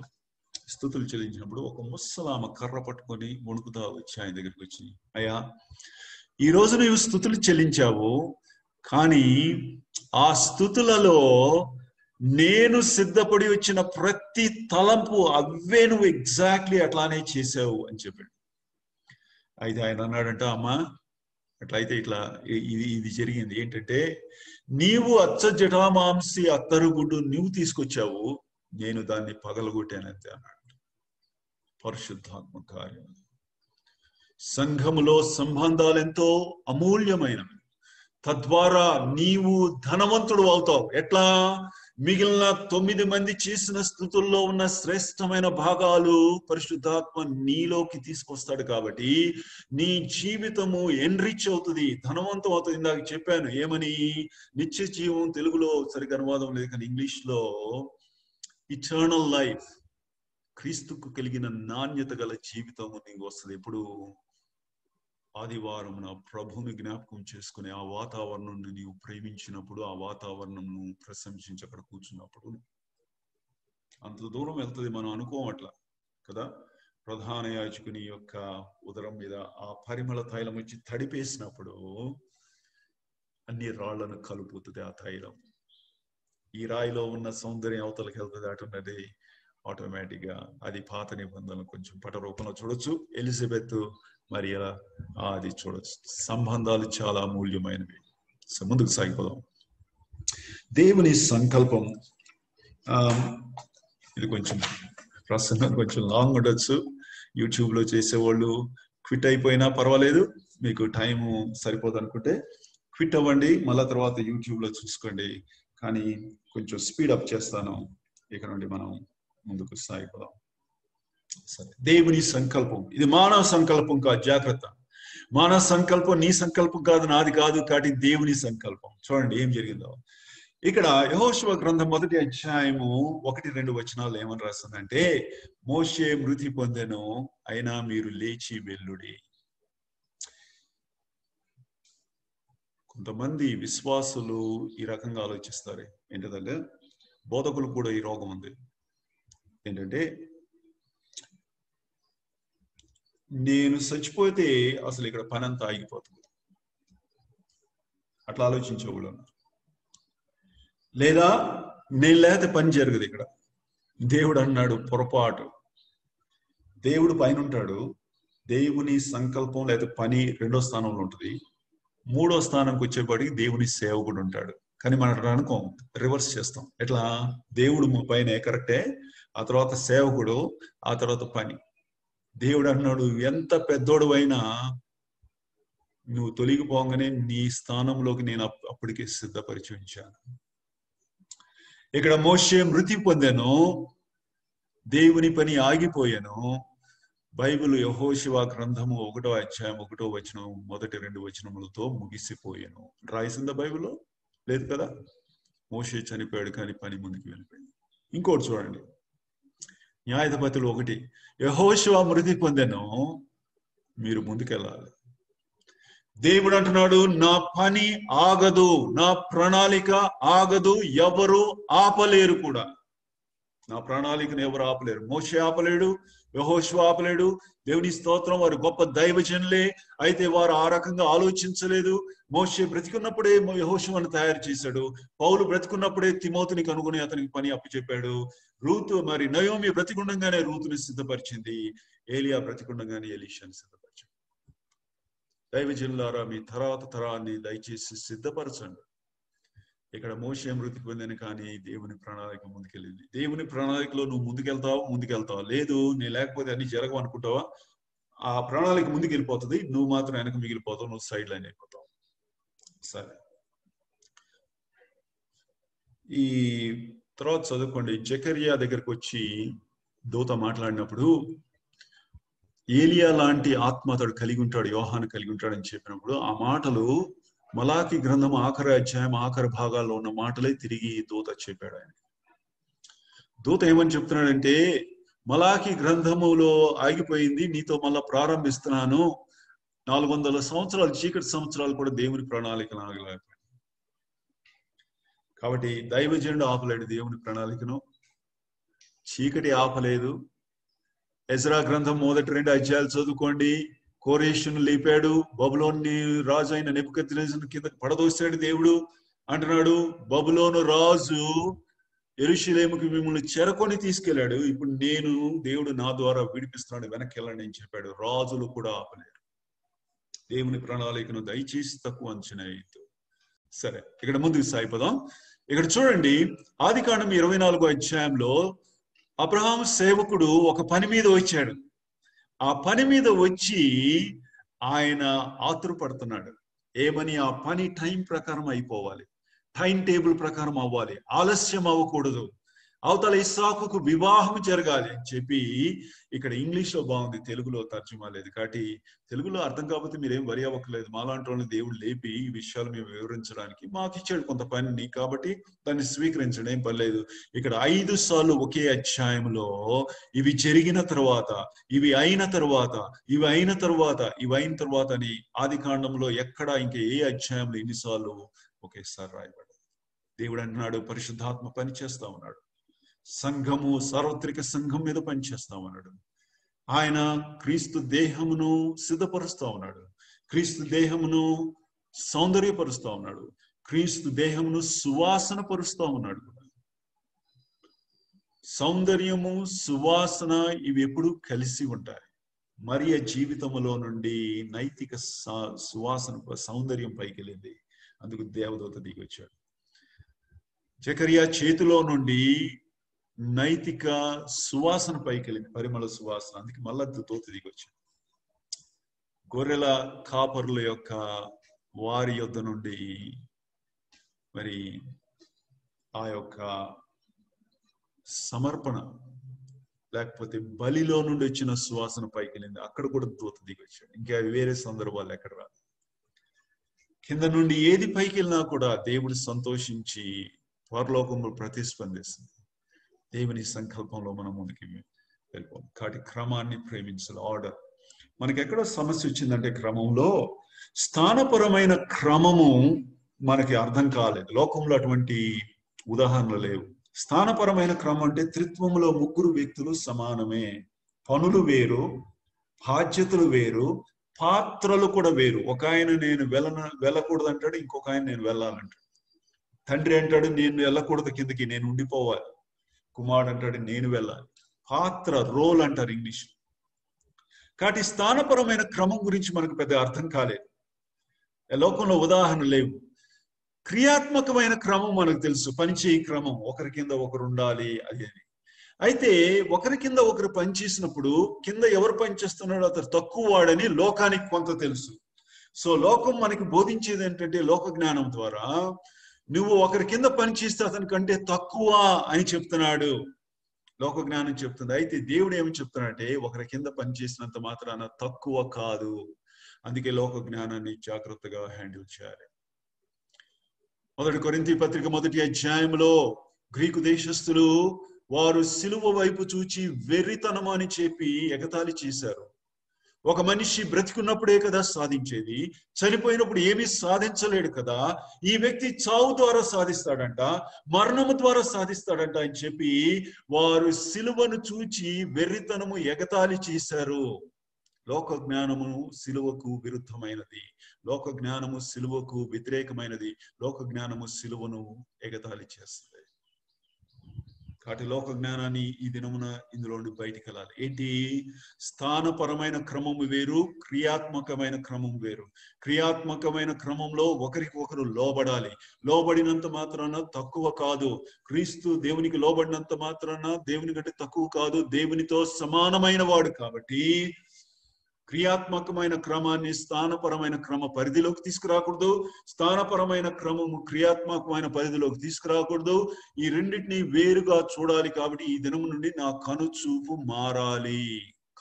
స్తుతులు చెల్లించినప్పుడు ఒక ముసలామ కర్ర పట్టుకొని వణుకుతా వచ్చి ఆయన దగ్గరికి వచ్చి, అయ్యా, ఈ రోజు నువ్వు స్తుతులు చెల్లించావు, కానీ ఆ స్తుతులలో నేను సిద్ధపడి వచ్చిన ప్రతి తలంపు అవే నువ్వు ఎగ్జాక్ట్లీ అట్లానే చేసావు అని చెప్పాడు. అయితే ఆయన అన్నాడంట, అమ్మా అట్లయితే ఇట్లా ఇది జరిగింది ఏంటంటే, నీవు జటామాంసి అత్తరుగుడ్డు నువ్వు తీసుకొచ్చావు, నేను దాన్ని పగలగొట్టానంతే అన్నాడు. పరిశుద్ధాత్మ కార్యం. సంఘములో సంబంధాలు ఎంతో అమూల్యమైనవి. తద్వారా నీవు ధనవంతుడు అవుతావు. ఎట్లా? మిగిలిన 9 మంది చేసిన స్తుతుల్లో ఉన్న శ్రేష్టమైన భాగాలు పరిశుద్ధాత్మ నీలోకి తీసుకొస్తాడు. కాబట్టి నీ జీవితము ఎన్రిచ్ అవుతుంది, ధనవంతం అవుతుంది. ఇందాక చెప్పాను ఏమని, నిత్య జీవం తెలుగులో సరిగ్గా అనువాదం లేదు, కానీ ఇంగ్లీష్ లో ఇటర్నల్ లైఫ్, క్రీస్తుకు కలిగిన నాణ్యత గల జీవితము నీకు వస్తుంది. ఎప్పుడు? ఆదివారం నా ప్రభుని జ్ఞాపకం చేసుకుని ఆ వాతావరణం నీవు ప్రేమించినప్పుడు, ఆ వాతావరణం ప్రశంసించి అక్కడ కూర్చున్నప్పుడు అంత దూరం వెళ్తుంది. మనం అనుకోం అట్లా కదా. ప్రధాన యాజకుని యొక్క ఉదరం మీద ఆ పరిమళ తైలం వచ్చి తడిపేసినప్పుడు అన్ని రాళ్లను కలుపుతుంది ఆ తైలం. ఈ రాయిలో ఉన్న సౌందర్యం అవతలకి వెళ్తుంది, అటున్నది ఆటోమేటిక్ గా. అది పాత నిబంధనలు కొంచెం పట రూపంలో చూడొచ్చు. ఎలిజబెత్ మరి ఎలా అది చూడొచ్చు. సంబంధాలు చాలా అమూల్యమైనవి. సో ముందుకు సాగిపోదాం. దేవుని సంకల్పం. ఇది కొంచెం ప్రసంగం కొంచెం లాంగ్ ఉండొచ్చు. యూట్యూబ్ లో చేసేవాళ్ళు క్విట్ అయిపోయినా పర్వాలేదు, మీకు టైము సరిపోదు అనుకుంటే క్విట్ అవ్వండి, మళ్ళా తర్వాత యూట్యూబ్ లో చూసుకోండి. కానీ కొంచెం స్పీడ్ అప్ చేస్తాను. ఇక నుండి మనం ముందుకు సాగిపోదాం. సరే, దేవుని సంకల్పం. ఇది మానవ సంకల్పం కాదు, జాగ్రత్త. మానవ సంకల్పం నీ సంకల్పం కాదు, నాది కాదు, కాబట్టి దేవుని సంకల్పం. చూడండి ఏం జరిగిందో ఇక్కడ. యెహోషువ గ్రంథం 1వ అధ్యాయము 1-2 వచనాలు ఏమని రాస్తుందంటే, మోషే మృతి పొందెను, అయినా మీరు లేచి వెళ్ళుడి. కొంతమంది విశ్వాసులు ఈ రకంగా ఆలోచిస్తారు. ఏంటంటే బోధకులు కూడా ఈ రోగం ఉంది. ఏంటంటే నేను చచ్చిపోతే అసలు ఇక్కడ పని అంతా ఆగిపోతుంది, అట్లా ఆలోచించేవాళ్ళు ఉన్నారు. లేదా నేను లేకపోతే పని జరగదు. ఇక్కడ దేవుడు అన్నాడు పొరపాటు. దేవుడు పైన ఉంటాడు, దేవుని సంకల్పం లేదా పని రెండో స్థానంలో ఉంటుంది. మూడో స్థానంకి వచ్చేపాటికి దేవుని సేవకుడు ఉంటాడు. కానీ మనం అనుకోం, రివర్స్ చేస్తాం. ఎట్లా? దేవుడు పైన కరెక్టే, ఆ తర్వాత సేవకుడు, ఆ తర్వాత పని. దేవుడు అన్నాడు ఎంత పెద్దోడు అయినా నువ్వు తొలగిపోగానే నీ స్థానంలోకి నేను అప్పటికే సిద్ధపరిచి ఉంచాను. ఇక్కడ మోషే మృతి పొందాను, దేవుని పని ఆగిపోయాను. బైబిల్ యెహోషువ గ్రంథము 1వ అధ్యాయం 1వ వచనం మొదటి 2 వచనములతో ముగిసిపోయాను. రాసిందా బైబిల్లో? లేదు కదా. మోషే చనిపోయాడు కానీ పని ముందుకు వెళ్ళిపోయింది. ఇంకోటి చూడండి, న్యాయాధిపతులు 1, యెహోషువ మృతి పొందాను, మీరు ముందుకెళ్ళాలి. దేవుడు అంటున్నాడు నా పని ఆగదు, నా ప్రణాళిక ఆగదు, ఎవరు ఆపలేరు కూడా. నా ప్రణాళికను ఎవరు ఆపలేరు. మోషే ఆపలేడు, యెహోషువ ఆపలేడు. దేవుని స్తోత్రం, వారు గొప్ప దైవజనులే, అయితే వారు ఆ రకంగా ఆలోచించలేదు. మోషే బ్రతికున్నప్పుడే యెహోషువను తయారు చేశాడు. పౌలు బ్రతికున్నప్పుడే తిమోతిని కనుగొని అతనికి పని అప్పచెప్పాడు. రూతు మరి నయోమి బ్రతికుండగానే రూతుని సిద్ధపరిచింది. ఏలియా బ్రతికుండగానే ఎలీషాని సిద్ధపరిచింది. దైవజనులారా, మీ తర్వాత తరాన్ని దయచేసి సిద్ధపరచండి. ఇక్కడ మోషే మృతి పొందాను కానీ దేవుని ప్రణాళిక ముందుకెళ్ళింది. దేవుని ప్రణాళికలో నువ్వు ముందుకెళ్తావా? లేదు, నేను లేకపోతే అన్ని జరగవు అనుకుంటావా? ఆ ప్రణాళిక ముందుకు వెళ్ళిపోతుంది, నువ్వు మాత్రం వెనక మిగిలిపోతావు, నువ్వు సైడ్ లైన్ అయిపోతావు. సరే, ఈ తర్వాత చదువుకోండి. జకరియా దగ్గరకు వచ్చి దూత మాట్లాడినప్పుడు ఏలియా లాంటి ఆత్మ అతడు కలిగి ఉంటాడు, యోహాను కలిగి ఉంటాడని చెప్పినప్పుడు ఆ మాటలు మలాకి గ్రంథం ఆఖరి అధ్యాయం ఆఖరి భాగాల్లో ఉన్న మాటలే తిరిగి దూత చెప్పాడు. ఆయన దూత ఏమని చెప్తున్నాడంటే, మలాకి గ్రంథములో ఆగిపోయింది, నీతో మళ్ళా ప్రారంభిస్తున్నాను. 400 సంవత్సరాలు చీకటి సంవత్సరాలు కూడా దేవుని ప్రణాళికను ఆగలేకపోయింది. కాబట్టి దైవజనుడు ఆపలేడు దేవుని ప్రణాళికను, చీకటి ఆపలేదు. ఎజ్రా గ్రంథం మొదటి 2 అధ్యాయాలు చదువుకోండి. కోరేషును లేపాడు, బబులోని రాజు అయిన నెబుకద్నెజరును కింద పడదోశాడు. దేవుడు అంటున్నాడు, బబులోను రాజు యెరూషలేముకి మిమ్మల్ని చెరకొని తీసుకెళ్లాడు, ఇప్పుడు నేను దేవుడు నా ద్వారా విడిపిస్తున్నాడు, వెనక్కి వెళ్ళండి అని చెప్పాడు. రాజులు కూడా ఆపలేరు దేవుని ప్రణాళికను. దయచేసి తక్కువ అంచనా వేయద్దు. సరే, ఇక్కడ ముందుకు సాగిపోదాం. ఇక్కడ చూడండి, ఆదికాండం 24వ అధ్యాయంలో అబ్రహాము సేవకుడు ఒక పని మీద వచ్చాడు. ఆ పని మీద వచ్చి ఆయన ఆతురపడుతున్నాడు. ఏమని? ఆ పని టైం ప్రకారం అయిపోవాలి, టైం టేబుల్ ప్రకారం అవ్వాలి, ఆలస్యం అవ్వకూడదు, అవతల ఇస్సాకుకు వివాహం జరగాలి అని చెప్పి. ఇక్కడ ఇంగ్లీష్ లో బాగుంది, తెలుగులో తర్జుమా లేదు. కాబట్టి తెలుగులో అర్థం కాకపోతే మీరేం వరి అవ్వకలేదు. మాలాంటి వాళ్ళని దేవుడు లేపి ఈ విషయాలు మేము వివరించడానికి మాకు ఇచ్చాడు కొంత పని, కాబట్టి దాన్ని స్వీకరించడం ఏం పర్లేదు. ఇక్కడ 5 సార్లు ఒకే అధ్యాయంలో ఇవి జరిగిన తర్వాత, ఇవి అయిన తర్వాత, ఇవి అయిన తర్వాత, ఇవి అయిన తర్వాత అని ఆదికాండంలో ఎక్కడ ఇంకా ఏ అధ్యాయంలో ఎన్నిసార్లు ఒకేసారి రాయబడ్డాడు. దేవుడు అంటున్నాడు, పరిశుద్ధాత్మ పని చేస్తా ఉన్నాడు, సంఘము సార్వత్రిక సంఘం మీద పనిచేస్తా ఉన్నాడు. ఆయన క్రీస్తు దేహమును సిద్ధపరుస్తా ఉన్నాడు, క్రీస్తు దేహమును సౌందర్యపరుస్తా ఉన్నాడు, క్రీస్తు దేహమును సువాసన పరుస్తా ఉన్నాడు. సౌందర్యము సువాసన ఇవి ఎప్పుడు కలిసి ఉంటాయి. మరియ జీవితములో నుండి నైతిక సువాసన సౌందర్యం పైకి వెళ్ళింది, అందుకు దేవదూత దిగి వచ్చాడు. జకరియా చేతిలో నుండి నైతిక సువాసన పైకి వెళ్ళింది, పరిమళ సువాసన, అందుకే మళ్ళా దూత దిగి వచ్చాడు. గొర్రెల కాపరుల యొక్క వారి యొద్ద నుండి మరి ఆ యొక్క సమర్పణ లేకపోతే బలిలో నుండి వచ్చిన సువాసన పైకి వెళ్ళింది, అక్కడ కూడా దూత దిగి వచ్చాడు. ఇంకా వేరే సందర్భాలు ఎక్కడ రాదు. కింద నుండి ఏది పైకి వెళ్ళినా కూడా దేవుడు సంతోషించి పరలోకంలో ప్రతిస్పందిస్తుంది. దేవుని సంకల్పంలో మనం ముందుకి వెళ్ళిపోం. కాబట్టి క్రమాన్ని ప్రేమించాలి, ఆర్డర్. మనకి ఎక్కడో సమస్య వచ్చిందంటే క్రమంలో స్థానపరమైన క్రమము మనకి అర్థం కాలేదు. లోకంలో అటువంటి ఉదాహరణలు లేవు. స్థానపరమైన క్రమం అంటే త్రిత్వంలో ముగ్గురు వ్యక్తులు సమానమే. పనులు వేరు, బాధ్యతలు వేరు, పాత్రలు కూడా వేరు. ఒక ఆయన నేను వెళ్ళకూడదు అంటాడు, ఇంకొక ఆయన నేను వెళ్ళాలంటాడు. తండ్రి అంటాడు నేను వెళ్ళకూడదు, కిందకి నేను ఉండిపోవాలి. కుమారుడు అంటాడు నేను వెళ్ళాలి. పాత్ర, రోల్ అంటారు ఇంగ్లీష్. కాబట్టి స్థానపరమైన క్రమం గురించి మనకు పెద్ద అర్థం కాలేదు. లోకంలో ఉదాహరణ లేవు. క్రియాత్మకమైన క్రమం మనకు తెలుసు. పనిచేయ క్రమం, ఒకరి కింద ఒకరు ఉండాలి అది అని. అయితే ఒకరి కింద ఒకరు పనిచేసినప్పుడు కింద ఎవరు పనిచేస్తున్నాడో అతను తక్కువ వాడని లోకానికి కొంత తెలుసు. సో లోకం మనకి బోధించేది ఏంటంటే, లోక జ్ఞానం ద్వారా నువ్వు ఒకరి కింద పనిచేస్తే అతని కంటే తక్కువ అని చెప్తున్నాడు. లోక జ్ఞానం చెప్తుంది. అయితే దేవుడు ఏమి చెప్తున్నాడంటే, ఒకరి కింద పనిచేసినంత మాత్రాన తక్కువ కాదు. అందుకే లోక జ్ఞానాన్ని జాగ్రత్తగా హ్యాండిల్ చేయాలి. 1 కొరింథీ పత్రిక 1వ అధ్యాయంలో గ్రీకు దేశస్థులు వారు సిలువ వైపు చూచి వెర్రితనము అని చెప్పి ఎగతాళి చేశారు. ఒక మనిషి బ్రతికున్నప్పుడే కదా సాధించేది, చనిపోయినప్పుడు ఏమీ సాధించలేడు కదా, ఈ వ్యక్తి చావు ద్వారా సాధిస్తాడంట, మరణము ద్వారా సాధిస్తాడంట అని చెప్పి వారు సిలువను చూచి వెర్రితనము ఎగతాళి చేశారు. లోక జ్ఞానము సిలువకు విరుద్ధమైనది, లోక జ్ఞానము సిలువకు వ్యతిరేకమైనది, లోక జ్ఞానము సిలువను ఎగతాళి చేస్తుంది. కాబట్టి లోక జ్ఞానాన్ని ఈ దినమున ఇందులో బయటికి వెళ్ళాలి. ఏంటి? స్థానపరమైన క్రమము వేరు, క్రియాత్మకమైన క్రమం వేరు. క్రియాత్మకమైన క్రమంలో ఒకరికి ఒకరు లోబడాలి. లోబడినంత మాత్రాన తక్కువ కాదు. క్రీస్తు దేవునికి లోబడినంత మాత్రాన దేవుని కంటే తక్కువ కాదు, దేవునితో సమానమైన వాడు. కాబట్టి క్రియాత్మకమైన క్రమాన్ని స్థానపరమైన క్రమ పరిధిలోకి తీసుకురాకూడదు, స్థానపరమైన క్రమము క్రియాత్మకమైన పరిధిలోకి తీసుకురాకూడదు. ఈ రెండింటిని వేరుగా చూడాలి. కాబట్టి ఈ దినం నుండి నా కనుచూపు మారాలి,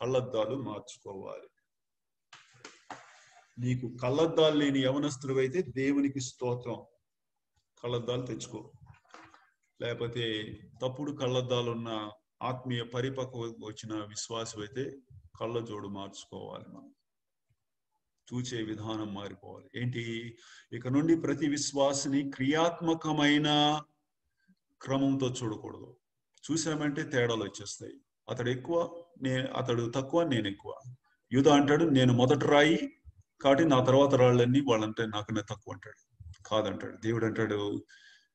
కళ్ళద్దాలు మార్చుకోవాలి. నీకు కళ్ళద్దాలు లేని యవనస్తులు అయితే దేవునికి స్తోత్రం, కళ్ళద్దాలు తెచ్చుకో. లేకపోతే తప్పుడు కళ్ళద్దాలున్న ఆత్మీయ పరిపక్వ వచ్చిన విశ్వాసం అయితే కళ్ళ జోడు మార్చుకోవాలి. మనం చూచే విధానం మారిపోవాలి. ఏంటి? ఇక నుండి ప్రతి విశ్వాసిని క్రియాత్మకమైన క్రమంతో చూడకూడదు. చూసామంటే తేడాలు వచ్చేస్తాయి. అతడు తక్కువ, నేను ఎక్కువ. యూదా అంటాడు నేను మొదటి రాయి కాబట్టి నా తర్వాత రాళ్ళన్నీ వాళ్ళంటే నాకన్నా తక్కువ అంటాడు. కాదంటాడు. దేవుడు అంటాడు,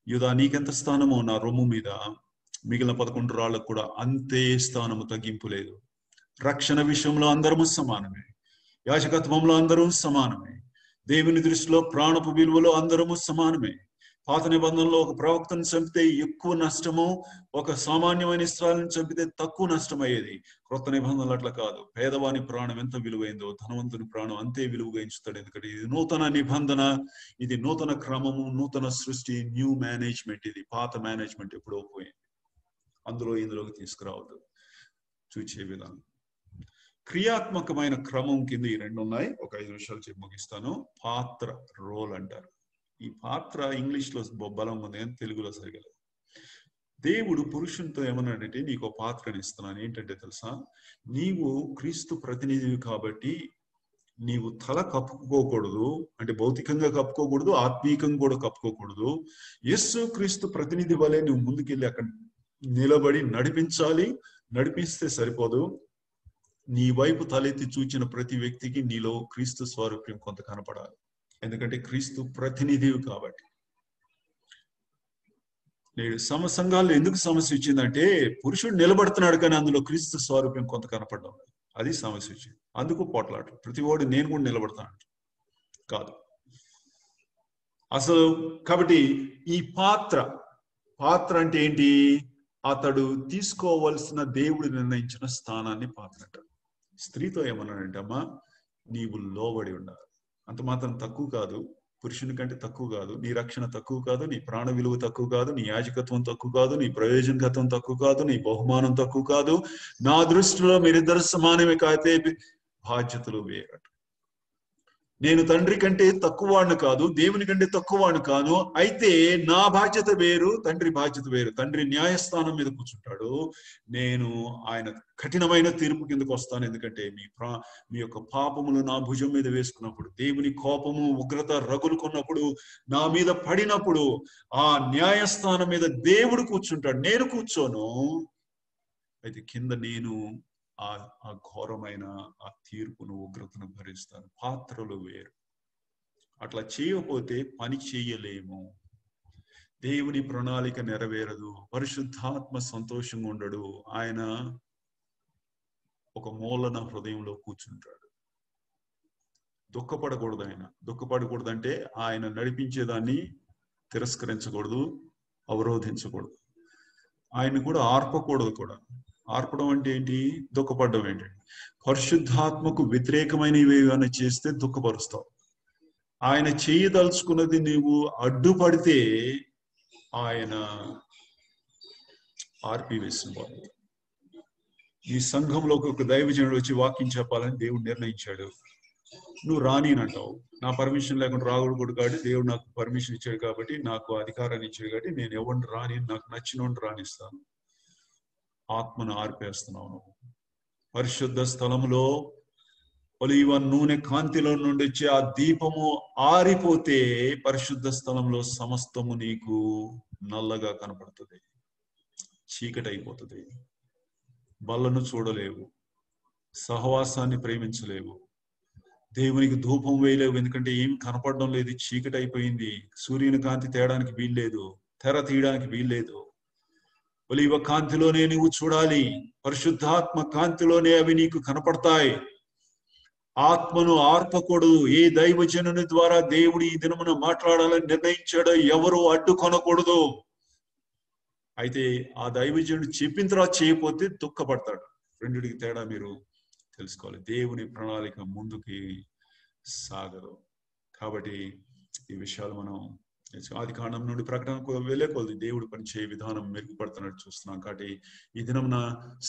యూదా నీకెంత స్థానమో నా రొమ్ము మీద మిగిలిన 11 రాళ్ళకు కూడా అంతే స్థానము, తగ్గింపు లేదు. రక్షణ విషయంలో అందరము సమానమే, యాజకత్వంలో అందరూ సమానమే, దేవుని దృష్టిలో ప్రాణపు విలువలో అందరము సమానమే. పాత నిబంధనలో ఒక ప్రవక్తను చంపితే ఎక్కువ నష్టము, ఒక సామాన్యమైన ఇస్రాయేలుని చంపితే తక్కువ నష్టం అయ్యేది. క్రొత్త నిబంధనలు అట్లా కాదు. పేదవాని ప్రాణం ఎంత విలువైందో ధనవంతుని ప్రాణం అంతే విలువగా ఎంచుతాడు. ఎందుకంటే ఇది నూతన నిబంధన, ఇది నూతన క్రమము, నూతన సృష్టి, న్యూ మేనేజ్మెంట్. ఇది పాత మేనేజ్మెంట్ ఎప్పుడో పోయింది, అందులో ఇందులోకి తీసుకురావద్దు. చూచే విధానం క్రియాత్మకమైన క్రమం కింద ఈ రెండు ఉన్నాయి. ఒక 5 నిమిషాలు చెప్పి ముగిస్తాను. పాత్ర, రోల్ అంటారు. ఈ పాత్ర ఇంగ్లీష్ లో బలం ఉంది కానీ తెలుగులో సరిగా లేదు. దేవుడు పురుషునితో ఏమన్నాడంటే, నీకు పాత్రని ఇస్తున్నాను. ఏంటంటే తెలుసా, నీవు క్రీస్తు ప్రతినిధివి కాబట్టి నీవు తల కప్పుకోకూడదు, అంటే భౌతికంగా కప్పుకోకూడదు, ఆత్మీయంగా కూడా కప్పుకోకూడదు. యేసు క్రీస్తు ప్రతినిధి వలె నువ్వు ముందుకెళ్ళి అక్కడ నిలబడి నడిపించాలి. నడిపిస్తే సరిపోదు, నీ వైపు తలెత్తి చూచిన ప్రతి వ్యక్తికి నీలో క్రీస్తు స్వరూప్యం కొంత కనపడాలి. ఎందుకంటే క్రీస్తు ప్రతినిధివి కాబట్టి. నేడు సంఘాల్లో ఎందుకు సమస్య వచ్చిందంటే, పురుషుడు నిలబడుతున్నాడు కానీ అందులో క్రీస్తు స్వరూప్యం కొంత కనపడడం, అది సమస్య వచ్చింది. అందుకు పోట్లాడు. ప్రతి వాడు నేను కూడా నిలబడతాను కాదు అసలు. కాబట్టి ఈ పాత్ర అంటే ఏంటి? అతడు తీసుకోవలసిన దేవుడు నిర్ణయించిన స్థానాన్ని పాత్ర అంటారు. స్త్రీతో ఏమన్నాడంటే, అమ్మా నీవు లోబడి ఉండాలి. అంత మాత్రం తక్కువ కాదు, పురుషుని కంటే తక్కువ కాదు, నీ రక్షణ తక్కువ కాదు, నీ ప్రాణ విలువ తక్కువ కాదు, నీ యాజకత్వం తక్కువ కాదు, నీ ప్రయోజనకత్వం తక్కువ కాదు, నీ బహుమానం తక్కువ కాదు. నా దృష్టిలో మీరిద్దరు సమానమే, కాతే బాధ్యతలు వేరట. నేను తండ్రి కంటే తక్కువవాడిని కాదు, దేవుని కంటే తక్కువవాడిని కాను. అయితే నా బాధ్యత వేరు, తండ్రి బాధ్యత వేరు. తండ్రి న్యాయస్థానం మీద కూర్చుంటాడు, నేను ఆయన కఠినమైన తీర్పు కిందకు వస్తాను. ఎందుకంటే మీ యొక్క పాపములు నా భుజం మీద వేసుకున్నప్పుడు, దేవుని కోపము ఉగ్రత రగులుకున్నప్పుడు, నా మీద పడినప్పుడు, ఆ న్యాయస్థానం మీద దేవుడు కూర్చుంటాడు, నేను కూర్చోను. అయితే కింద నేను ఆ ఘోరమైన ఆ తీర్పును ఉగ్రతను భరిస్తాను. పాత్రలు వేరు. అట్లా చేయకపోతే పని చేయలేము. దేవుని ప్రణాళిక నెరవేరదు. పరిశుద్ధాత్మ సంతోషంగా ఉండడు. ఆయన ఒక మూలన హృదయంలో కూర్చుంటాడు. దుఃఖపడకూడదు. ఆయన దుఃఖపడకూడదంటే ఆయన నడిపించేదాన్ని తిరస్కరించకూడదు, అవరోధించకూడదు. ఆయన కూడా ఆర్పకూడదు కూడా. ఆర్పడం అంటే ఏంటి? దుఃఖపడడం ఏంటి? పరిశుద్ధాత్మకు వ్యతిరేకమైనవి ఏమైనా చేస్తే దుఃఖపరుస్తావు. ఆయన చేయదలుచుకున్నది నీవు అడ్డుపడితే ఆయన ఆర్పివేసిన వాడు. ఈ సంఘంలోకి ఒక దైవజనుడు వచ్చి వాక్యం చెప్పాలని దేవుడు నిర్ణయించాడు. నువ్వు రానినంటావు. నా పర్మిషన్ లేకుండా రాకూడదు కాబట్టి దేవుడు నాకు పర్మిషన్ ఇచ్చాడు, కాబట్టి నాకు అధికారాన్ని ఇచ్చాడు, కాబట్టి నేను ఎవరిని రాని, నాకు నచ్చినోడిని రాణిస్తాను. ఆత్మను ఆర్పేస్తున్నావు నువ్వు. పరిశుద్ధ స్థలములో ఒలీవ నూనె కాంతిలో నుండి వచ్చే ఆ దీపము ఆరిపోతే పరిశుద్ధ స్థలంలో సమస్తము నీకు నల్లగా కనపడుతుంది, చీకటి అయిపోతుంది. బల్లను చూడలేవు, సహవాసాన్ని ప్రేమించలేవు, దేవునికి ధూపం వేయలేవు. ఎందుకంటే ఏమి కనపడడం లేదు, చీకటి అయిపోయింది. సూర్యుని కాంతి తేయడానికి వీల్లేదు, తెర తీయడానికి వీల్లేదు. ఒలీవ కాంతిలోనే నువ్వు చూడాలి. పరిశుద్ధాత్మ కాంతిలోనే అవి నీకు కనపడతాయి. ఆత్మను ఆర్పకూడదు. ఏ దైవజనుని ద్వారా దేవుడు ఈ దినమున మాట్లాడాలని నిర్ణయించాడో ఎవరు అడ్డుకొనకూడదు. అయితే ఆ దైవజనుడు చెప్పిన తర్వాత చేయకపోతే దుఃఖపడతాడు. రెండిటికి తేడా మీరు తెలుసుకోవాలి. దేవుని ప్రణాళిక ముందుకి సాగదు. కాబట్టి ఈ విషయాలు మనం ఆది కాండం నుండి ప్రకటనకు వెళ్ళే కొద్ది దేవుడు పనిచేయ విధానం మెరుగుపడుతున్నట్టు చూస్తున్నాం. కాబట్టి ఈ దినమున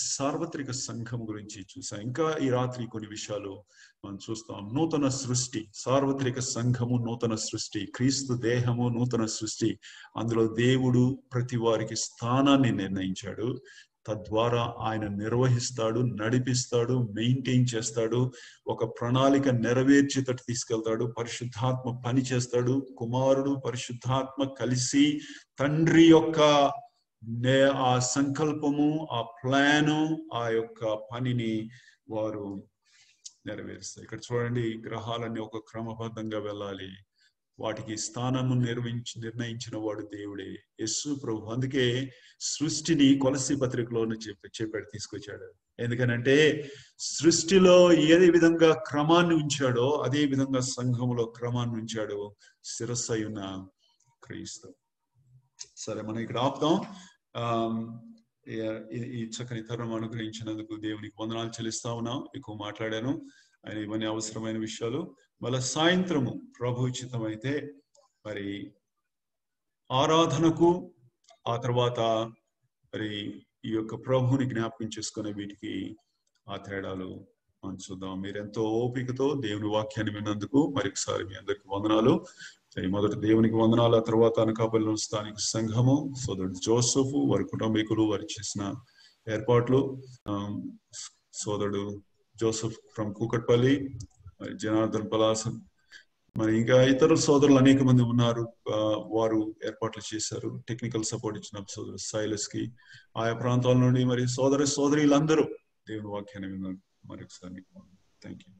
సార్వత్రిక సంఘం గురించి చూసాం. ఇంకా ఈ రాత్రి కొన్ని విషయాలు మనం చూస్తాం. నూతన సృష్టి, సార్వత్రిక సంఘము నూతన సృష్టి, క్రీస్తు దేహము నూతన సృష్టి. అందులో దేవుడు ప్రతి వారికి స్థానాన్ని నిర్ణయించాడు. తద్వారా ఆయన నిర్వహిస్తాడు, నడిపిస్తాడు, మెయింటైన్ చేస్తాడు, ఒక ప్రణాళిక నెరవేర్చేటట్టు తీసుకెళ్తాడు. పరిశుద్ధాత్మ పని చేస్తాడు. కుమారుడు పరిశుద్ధాత్మ కలిసి తండ్రి యొక్క ఆ సంకల్పము, ఆ ప్లాను, ఆ యొక్క పనిని వారు నెరవేరుస్తారు. ఇక్కడ చూడండి, గ్రహాలన్నీ ఒక క్రమబద్ధంగా వెళ్ళాలి. వాటికి స్థానము నిర్ణయించిన వాడు దేవుడే, యేసు ప్రభు. అందుకే సృష్టిని కొలస్సీ పత్రికలోనే చెప్పాడు, తీసుకొచ్చాడు. ఎందుకనంటే సృష్టిలో ఏ విధంగా క్రమాన్ని ఉంచాడో అదే విధంగా సంఘములో క్రమాన్ని ఉంచాడు శిరస్సు అయిన క్రీస్తు. సరే, మనం ఇక్కడ ఆపుదాం. ఈ చక్కని తరుణం అనుగ్రహించినందుకు దేవునికి వందనాలు చెల్లిస్తా ఉన్నాం. ఎక్కువ మాట్లాడాను, ఆయన ఇవన్నీ అవసరమైన విషయాలు. మళ్ళా సాయంత్రము ప్రభు ఉచితమైతే మరి ఆరాధనకు, ఆ తర్వాత మరి ఈ యొక్క ప్రభుని జ్ఞాపకం చేసుకునే వీటికి ఆ తేడాలు మనం చూద్దాం. మీరెంతో ఓపికతో దేవుని వాక్యాన్ని విన్నందుకు మరొకసారి మీ అందరికి వందనాలు. మొదటి దేవునికి వందనాలు, ఆ తర్వాత అనకాపల్లి స్థానిక సంఘము, సోదరుడు జోసెఫ్, వారి కుటుంబీకులు, వారు చేసిన ఏర్పాట్లు, సోదరుడు జోసెఫ్ ఫ్రమ్ కూకట్పల్లి, జనార్దన్ పలాసన్, మరి ఇంకా ఇతర సోదరులు అనేక మంది ఉన్నారు. వారు ఏర్పాట్లు చేశారు. టెక్నికల్ సపోర్ట్ ఇచ్చిన సోదరు సైలస్ కి, ఆయా ప్రాంతాల నుండి మరి సోదరులందరూ దేవుని వాక్యాన్ని విన్నారు. మరొకసారి థ్యాంక్ యూ.